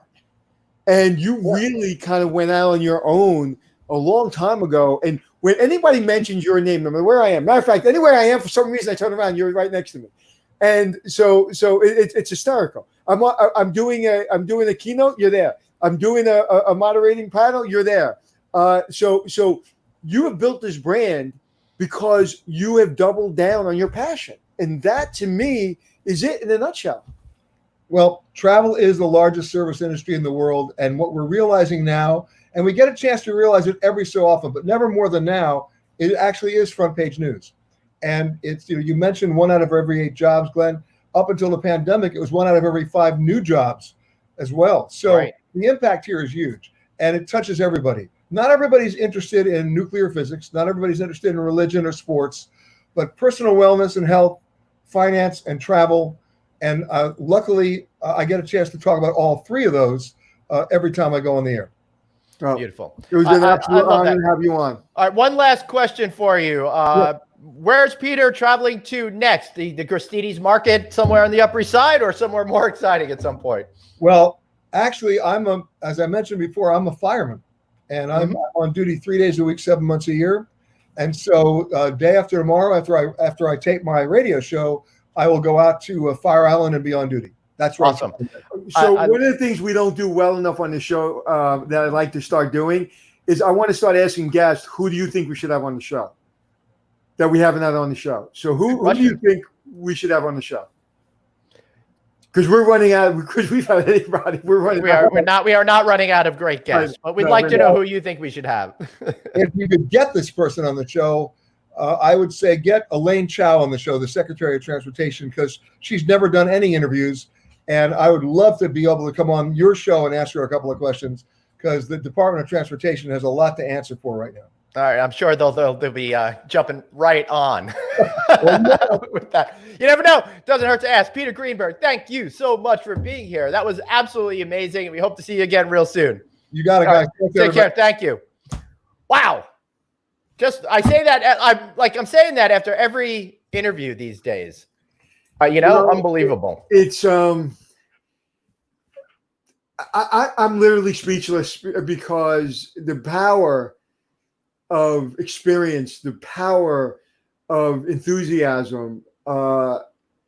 And you really kind of went out on your own a long time ago. And when anybody mentions your name, no matter where I am, matter of fact, anywhere I am, for some reason, I turn around, you're right next to me. And so it's hysterical. I'm doing a keynote, you're there. I'm doing a moderating panel, you're there. So you have built this brand because you have doubled down on your passion. And that to me is it in a nutshell. Well, travel is the largest service industry in the world. And what we're realizing now, and we get a chance to realize it every so often, but never more than now, it actually is front page news. And it's, you mentioned 1 out of every 8 jobs, Glenn. Up until the pandemic, it was 1 out of every 5 new jobs as well. So The impact here is huge and it touches everybody. Not everybody's interested in nuclear physics. Not everybody's interested in religion or sports, but personal wellness and health, finance and travel. And luckily, I get a chance to talk about all 3 of those every time I go on the air. Oh, beautiful. It was an absolute honor to have you on. All right, one last question for you. Where's Peter traveling to next? The Gristides Market somewhere on the Upper East Side or somewhere more exciting at some point? Well, actually, as I mentioned before, I'm a fireman. And I'm on duty 3 days a week, 7 months a year. And so day after tomorrow, after I tape my radio show, I will go out to Fire Island and be on duty. That's right. Awesome. So one of the things we don't do well enough on the show that I'd like to start doing is I want to start asking guests, who do you think we should have on the show that we haven't had on the show? So who do you think we should have on the show? Because we're running out. Because we've had anybody. We are not running out of great guests. But we'd like to know who you think we should have. If you could get this person on the show, I would say get Elaine Chao on the show, the Secretary of Transportation, because she's never done any interviews, and I would love to be able to come on your show and ask her a couple of questions because the Department of Transportation has a lot to answer for right now. All right, I'm sure they'll be jumping right on with that. You never know. Doesn't hurt to ask. Peter Greenberg, thank you so much for being here. That was absolutely amazing. We hope to see you again real soon. You got it, guys. Right, take care. Thank you. Wow. I say that I'm saying that after every interview these days. Unbelievable. It's I'm literally speechless because the power of experience, the power of enthusiasm,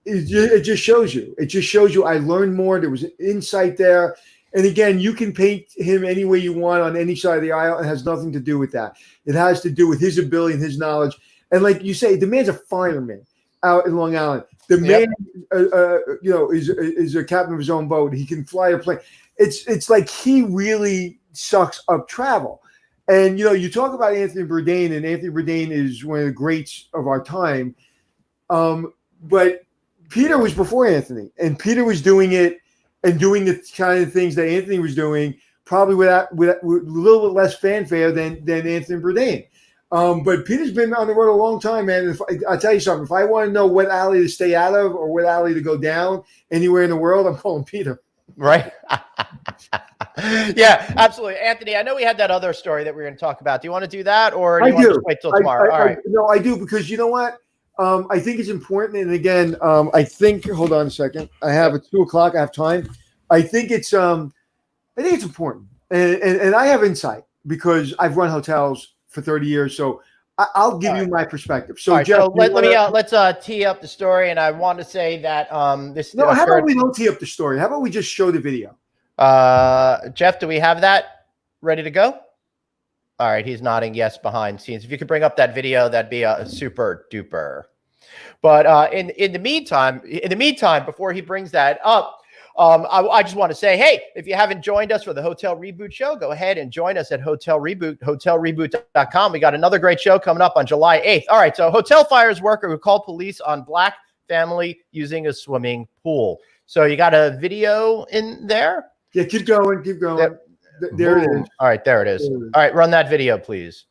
it just shows you. It just shows you I learned more. There was an insight there. And again, you can paint him any way you want on any side of the aisle. It has nothing to do with that. It has to do with his ability and his knowledge. And like you say, the man's a fireman out in Long Island. The man, is a captain of his own boat. He can fly a plane. It's like he really sucks up travel. And, you talk about Anthony Bourdain, and Anthony Bourdain is one of the greats of our time. But Peter was before Anthony, and Peter was doing it and doing the kind of things that Anthony was doing, probably with a little bit less fanfare than Anthony Bourdain. But Peter's been on the road a long time, man. I'll tell you something. If I want to know what alley to stay out of or what alley to go down anywhere in the world, I'm calling Peter. Right. Yeah, absolutely. Anthony, I know we had that other story that we were going to talk about. Do you want to do that, or do you want to just wait till tomorrow? All right. No, I do, because you know what? I think it's important. And again, hold on a second. I have at 2:00. I have time. I think it's important. And I have insight because I've run hotels for 30 years. So I'll give you my perspective. So, right, Jeff, so let's tee up the story. And I want to say that this. No, how about we don't tee up the story? How about we just show the video? Jeff, do we have that ready to go? All right, he's nodding yes behind scenes. If you could bring up that video, that'd be a super duper. But in the meantime, before he brings that up, I just want to say, hey, if you haven't joined us for the Hotel Reboot show, go ahead and join us at Hotel Reboot, hotelreboot.com. We got another great show coming up on July 8th. All right, so hotel fires worker who called police on Black family using a swimming pool. So you got a video in there? Yeah, keep going. There it is. All right, there it is. All right, run that video, please.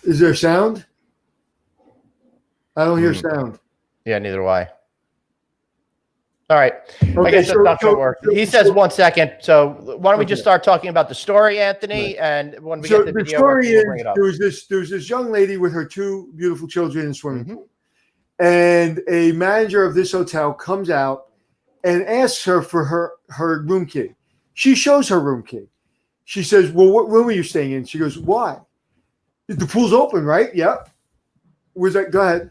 Is there sound? I don't hear sound. Yeah, neither do I. All right. Okay, I guess that's not going to work. He says 1 second. So why don't we just start talking about the story, Anthony? Right. And when we get the video, story we'll bring it up. There was this young lady with her two beautiful children in the swimming pool. And a manager of this hotel comes out and asks her for her room key. She shows her room key. She says, well, what room are you staying in? She goes, why? The pool's open, right? Yep. Where's that? Go ahead.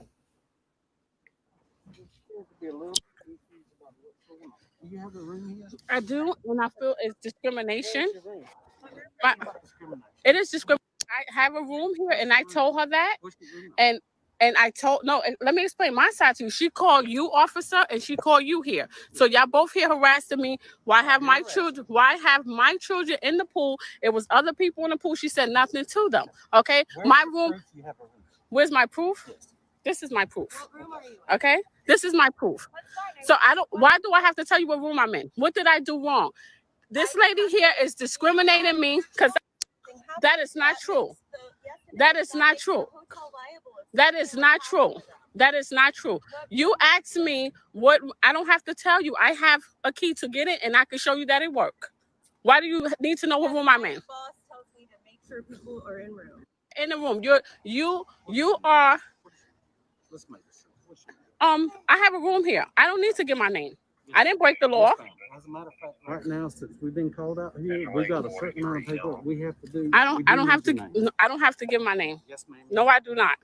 I do, and I feel it's discrimination. It is discrimination. I have a room here, and I told her that, and I told and let me explain my side to you. She called you, officer, and she called you here. So y'all both here harassing me. Why have my children in the pool? It was other people in the pool. She said nothing to them. Okay, my room. Where's my proof? This is my proof. Okay, this is my proof. So why do I have to tell you what room I'm in? What did I do wrong? This lady here is discriminating me because that is not true. That is not true. That is not true. That is not true. You asked me what, I don't have to tell you. I have a key to get it, and I can show you that it worked. Why do you need to know what room I'm in? Boss tells me to make sure people are in room. In the room. You are. I have a room here. I don't need to give my name. I didn't break the law. As a matter of fact, right now, since we've been called out here, we got a certain amount of paperwork we have to do. I don't have to give my name. Yes, ma'am. No, I do not.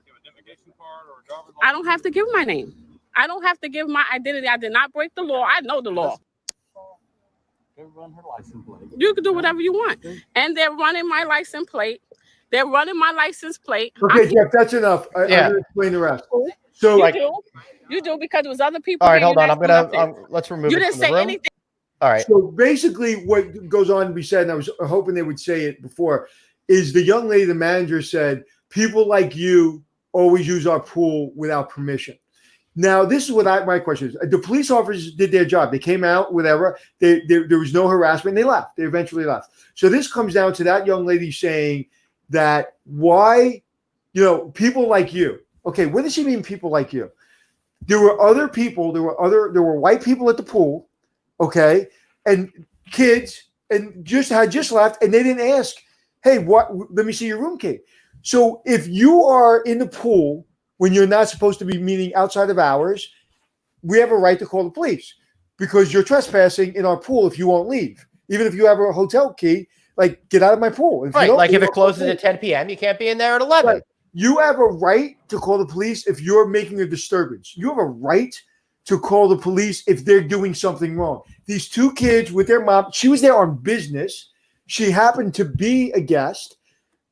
I don't have to give my name. I don't have to give my identity. I did not break the law. I know the law. They run her license plate. You can do whatever you want. And they're running my license plate. Okay, Jeff, that's enough. I'm going to explain the rest. So you do because it was other people. All right, hold on. Let's remove it. You didn't say anything. All right. So basically what goes on to be said, and I was hoping they would say it before, is the young lady, the manager, said, people like you always use our pool without permission. Now, this is what my question is. The police officers did their job. They came out, whatever. There was no harassment. They left. They eventually left. So this comes down to that young lady saying that why, people like you. Okay, what does she mean, people like you? There were other people. There were white people at the pool. Okay, and kids, and had just left, and they didn't ask, hey, what? Let me see your room key. So if you are in the pool when you're not supposed to be meeting outside of hours, we have a right to call the police because you're trespassing in our pool if you won't leave. Even if you have a hotel key, like get out of my pool. If you Right. don't, Like you if it don't- closes at 10 p.m., you can't be in there at 11. Right. You have a right to call the police if you're making a disturbance. You have a right to call the police if they're doing something wrong. These two kids with their mom, she was there on business. She happened to be a guest.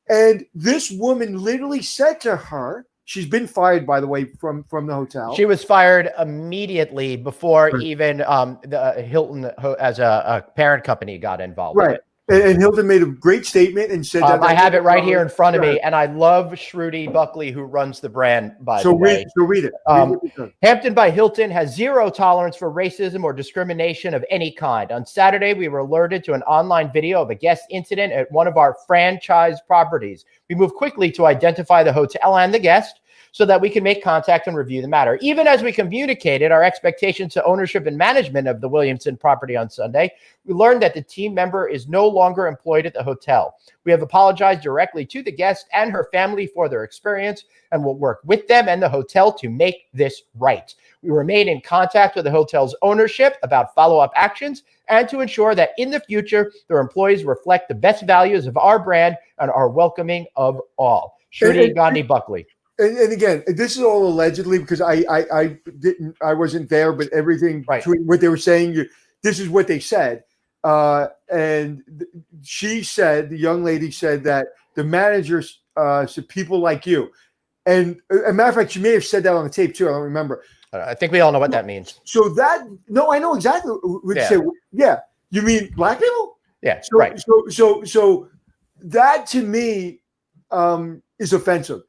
And this woman literally said to her, she's been fired, by the way, from the hotel. She was fired immediately before Right. even the Hilton as a parent company got involved. With Right. it. And Hilton made a great statement and said that. I have it right here in front of Right. me, and I love Shruti Buckley, who runs the brand, by the way. Read it. Hampton by Hilton has zero tolerance for racism or discrimination of any kind. On Saturday, we were alerted to an online video of a guest incident at one of our franchise properties. We moved quickly to identify the hotel and the guest so that we can make contact and review the matter. Even as we communicated our expectations to ownership and management of the Williamson property on Sunday, we learned that the team member is no longer employed at the hotel. We have apologized directly to the guest and her family for their experience and will work with them and the hotel to make this right. We remain in contact with the hotel's ownership about follow-up actions and to ensure that in the future, their employees reflect the best values of our brand and are welcoming of all. Shruti Gandhi Buckley. And again, this is all allegedly because I wasn't there, but everything between what they were saying, this is what they said. And she said, the young lady said that the managers said people like you. And a matter of fact, she may have said that on the tape too. I don't remember. I think we all know what that means. So no, I know exactly what you say. Yeah. You mean black people? Yeah. So, right. So that to me is offensive.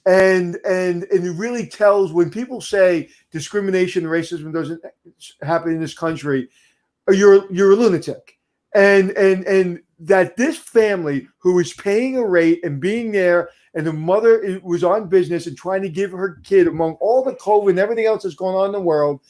And it really tells when people say discrimination and racism doesn't happen in this country, you're a lunatic. And that this family who is paying a rate and being there, and the mother was on business and trying to give her kid, among all the COVID and everything else that's going on in the world,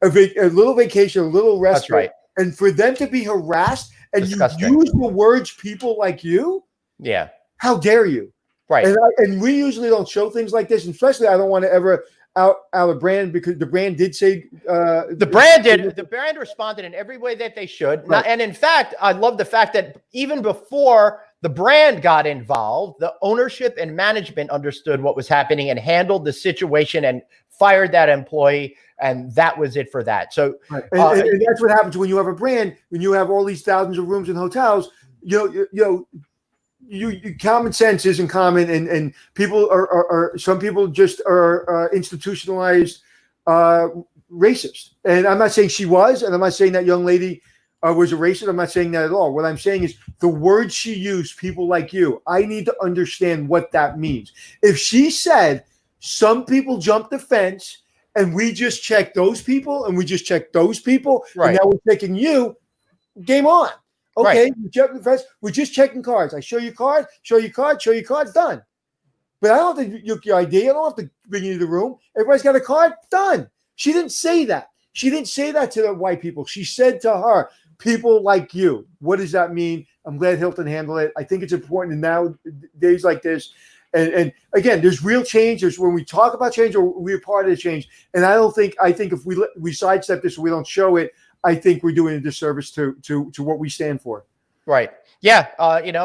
a little vacation, a little respite. That's right. And for them to be harassed and Disgusting. you use the words people like you, yeah, how dare you? Right. And we usually don't show things like this, and especially I don't want to ever out a brand because the brand did say the brand did. The brand responded in every way that they should. Right. And in fact, I love the fact that even before the brand got involved, the ownership and management understood what was happening and handled the situation and fired that employee. And that was it for that. So, right. And that's what happens when you have a brand, when you have all these thousands of rooms in hotels. You common sense isn't common, and people are some people just are institutionalized racist. And I'm not saying she was, and I'm not saying that young lady was a racist. I'm not saying that at all. What I'm saying is the words she used, people like you, I need to understand what that means. If she said some people jumped the fence and we just checked those people and we just checked those people, right. and now we're checking you, game on. Okay, right. you check the fence. We're just checking cards. I show you card, done. But I don't have to look your ID. I don't have to bring you to the room. Everybody's got a card, done. She didn't say that. She didn't say that to the white people. She said to her, people like you. What does that mean? I'm glad Hilton handled it. I think it's important in nowadays like this. And again, there's real change. There's when we talk about change or we're part of the change. And I think if we sidestep this, we don't show it, I think we're doing a disservice to what we stand for. Right. Yeah.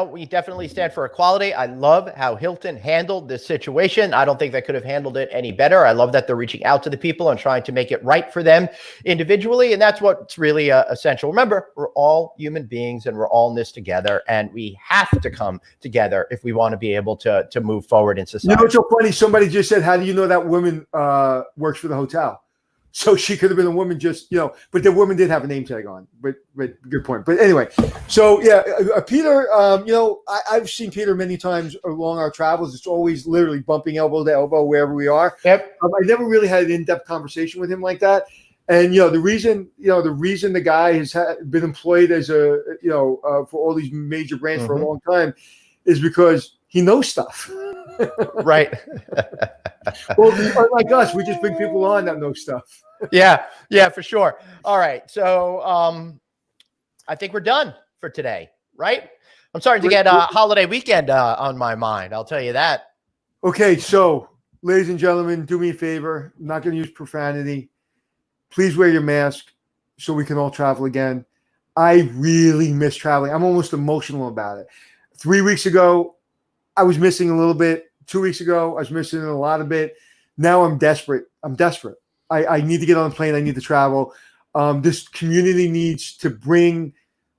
We definitely stand for equality. I love how Hilton handled this situation. I don't think they could have handled it any better. I love that they're reaching out to the people and trying to make it right for them individually. And that's what's really essential. Remember, we're all human beings and we're all in this together. And we have to come together if we want to be able to move forward in society. You know what's so funny? Somebody just said, how do you know that woman works for the hotel? So she could have been a woman but the woman did have a name tag on, but good point. But anyway, so yeah, Peter, I've seen Peter many times along our travels. It's always literally bumping elbow to elbow wherever we are. Yep. I never really had an in-depth conversation with him like that. And, the reason the guy has been employed as for all these major brands for a long time is because he knows stuff. Right. Well, unlike us, we just bring people on that know stuff. Yeah, for sure. All right. So I think we're done for today, right? I'm starting to get holiday weekend on my mind. I'll tell you that. Okay. So, ladies and gentlemen, do me a favor. I'm not going to use profanity. Please wear your mask so we can all travel again. I really miss traveling. I'm almost emotional about it. 3 weeks ago, I was missing a little bit. 2 weeks ago, I was missing a lot of bit. Now I'm desperate. I need to get on a plane. I need to travel. This community needs to bring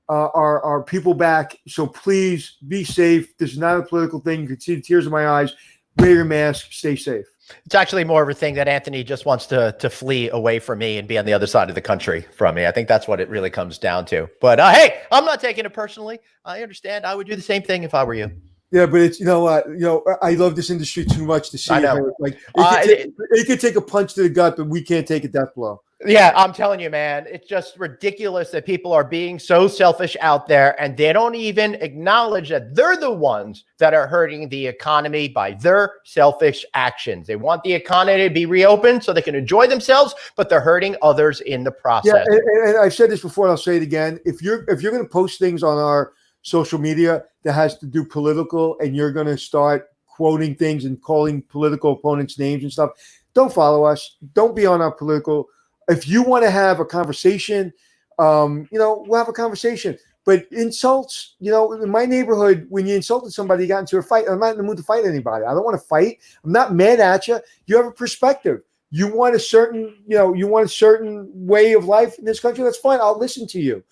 our people back. So please be safe. This is not a political thing. You can see the tears in my eyes. Wear your mask. Stay safe. It's actually more of a thing that Anthony just wants to flee away from me and be on the other side of the country from me. I think that's what it really comes down to. But hey, I'm not taking it personally. I understand. I would do the same thing if I were you. Yeah, but it's I love this industry too much to see. I know. Like it could take a punch to the gut, but we can't take a death blow. Yeah, I'm telling you, man, it's just ridiculous that people are being so selfish out there and they don't even acknowledge that they're the ones that are hurting the economy by their selfish actions. They want the economy to be reopened so they can enjoy themselves, but they're hurting others in the process. Yeah, and I've said this before and I'll say it again. If you're going to post things on our social media that has to do political and you're going to start quoting things and calling political opponents names and stuff, don't follow us. Don't be on our political. If you want to have a conversation, we'll have a conversation. But insults, in my neighborhood, when you insulted somebody, you got into a fight. I'm not in the mood to fight anybody. I don't want to fight. I'm not mad at you. You have a perspective. You want a certain way of life in this country. That's fine. I'll listen to you.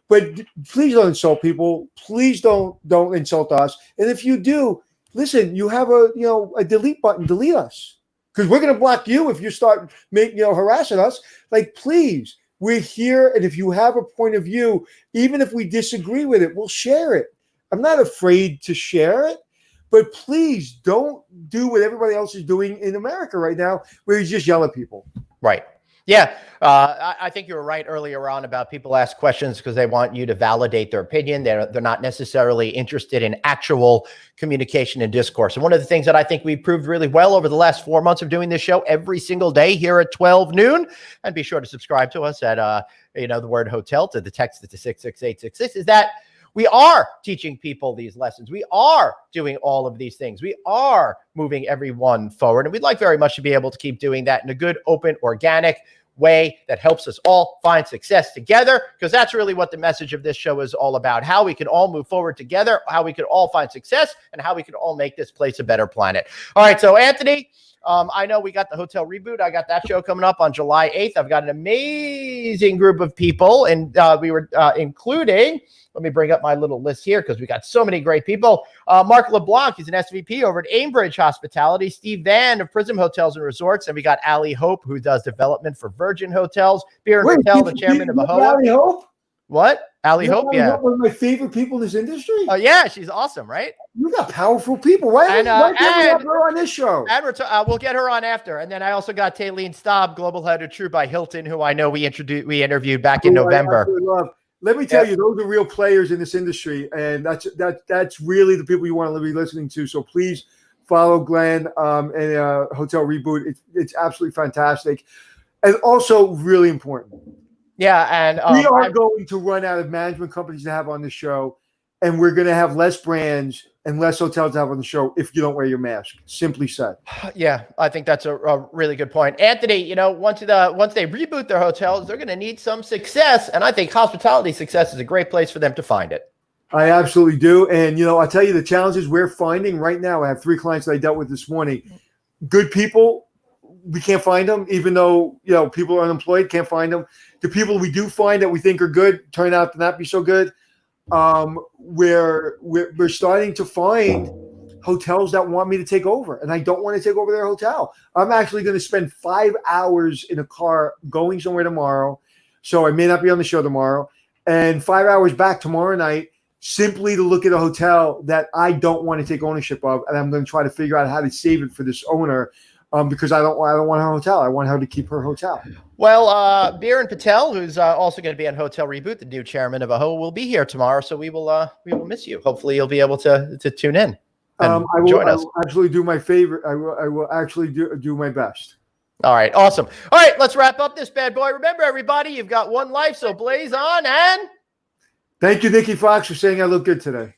But please don't insult people. Please don't insult us. And if you do, listen, you have a delete button. Delete us. Because we're going to block you if you start harassing us. Like, please, we're here. And if you have a point of view, even if we disagree with it, we'll share it. I'm not afraid to share it. But please don't do what everybody else is doing in America right now, where you just yell at people. Right. Yeah, I think you were right earlier on about people ask questions because they want you to validate their opinion. They're not necessarily interested in actual communication and discourse. And one of the things that I think we proved really well over the last 4 months of doing this show every single day here at 12 noon, and be sure to subscribe to us at, the word hotel to the text to 66866, is that we are teaching people these lessons. We are doing all of these things. We are moving everyone forward. And we'd like very much to be able to keep doing that in a good, open, organic way that helps us all find success together, because that's really what the message of this show is all about. How we can all move forward together, how we can all find success, and how we can all make this place a better planet. All right. So, Anthony, I know we got the hotel reboot. I got that show coming up on July 8th. I've got an amazing group of people, and we were including, let me bring up my little list here because we got so many great people. Mark LeBlanc, he's an SVP over at Aimbridge Hospitality. Steve Van of Prism Hotels and Resorts. And we got Ali Hope, who does development for Virgin Hotels. Beer and Hotel, the chairman of AHOA. Ali Hope? What? Ali Hope, yeah. One of my favorite people in this industry. Oh, yeah, she's awesome, right? You got powerful people. Why can't we have her on this show? And we'll get her on after. And then I also got Taylene Staub, global head of True by Hilton, who I know we interviewed back in November. Let me tell you, those are real players in this industry, and that's really the people you want to be listening to. So please follow Glenn and Hotel Reboot. It's absolutely fantastic, and also really important. Yeah, and we are going to run out of management companies to have on the show, and we're going to have less brands and less hotels to have on the show if you don't wear your mask. Simply said. Yeah, I think that's a really good point. Anthony, once they reboot their hotels, they're going to need some success, and I think hospitality success is a great place for them to find it. I absolutely do, and I'll tell you the challenges we're finding right now. I have 3 clients that I dealt with this morning. Good people, we can't find them, even though people are unemployed, can't find them. The people we do find that we think are good turn out to not be so good. We're starting to find hotels that want me to take over, and I don't want to take over their hotel. I'm actually going to spend 5 hours in a car going somewhere tomorrow, so I may not be on the show tomorrow, and 5 hours back tomorrow night simply to look at a hotel that I don't want to take ownership of, and I'm going to try to figure out how to save it for this owner. Because I don't want her hotel. I want her to keep her hotel. Well, Biren Patel, who's also going to be on Hotel Reboot, the new chairman of AHOA, will be here tomorrow. So we will miss you. Hopefully, you'll be able to tune in and join us. I will actually do my favorite. I will actually do my best. All right, awesome. All right, let's wrap up this bad boy. Remember, everybody, you've got one life, so blaze on and. Thank you, Nikki Fox, for saying I look good today.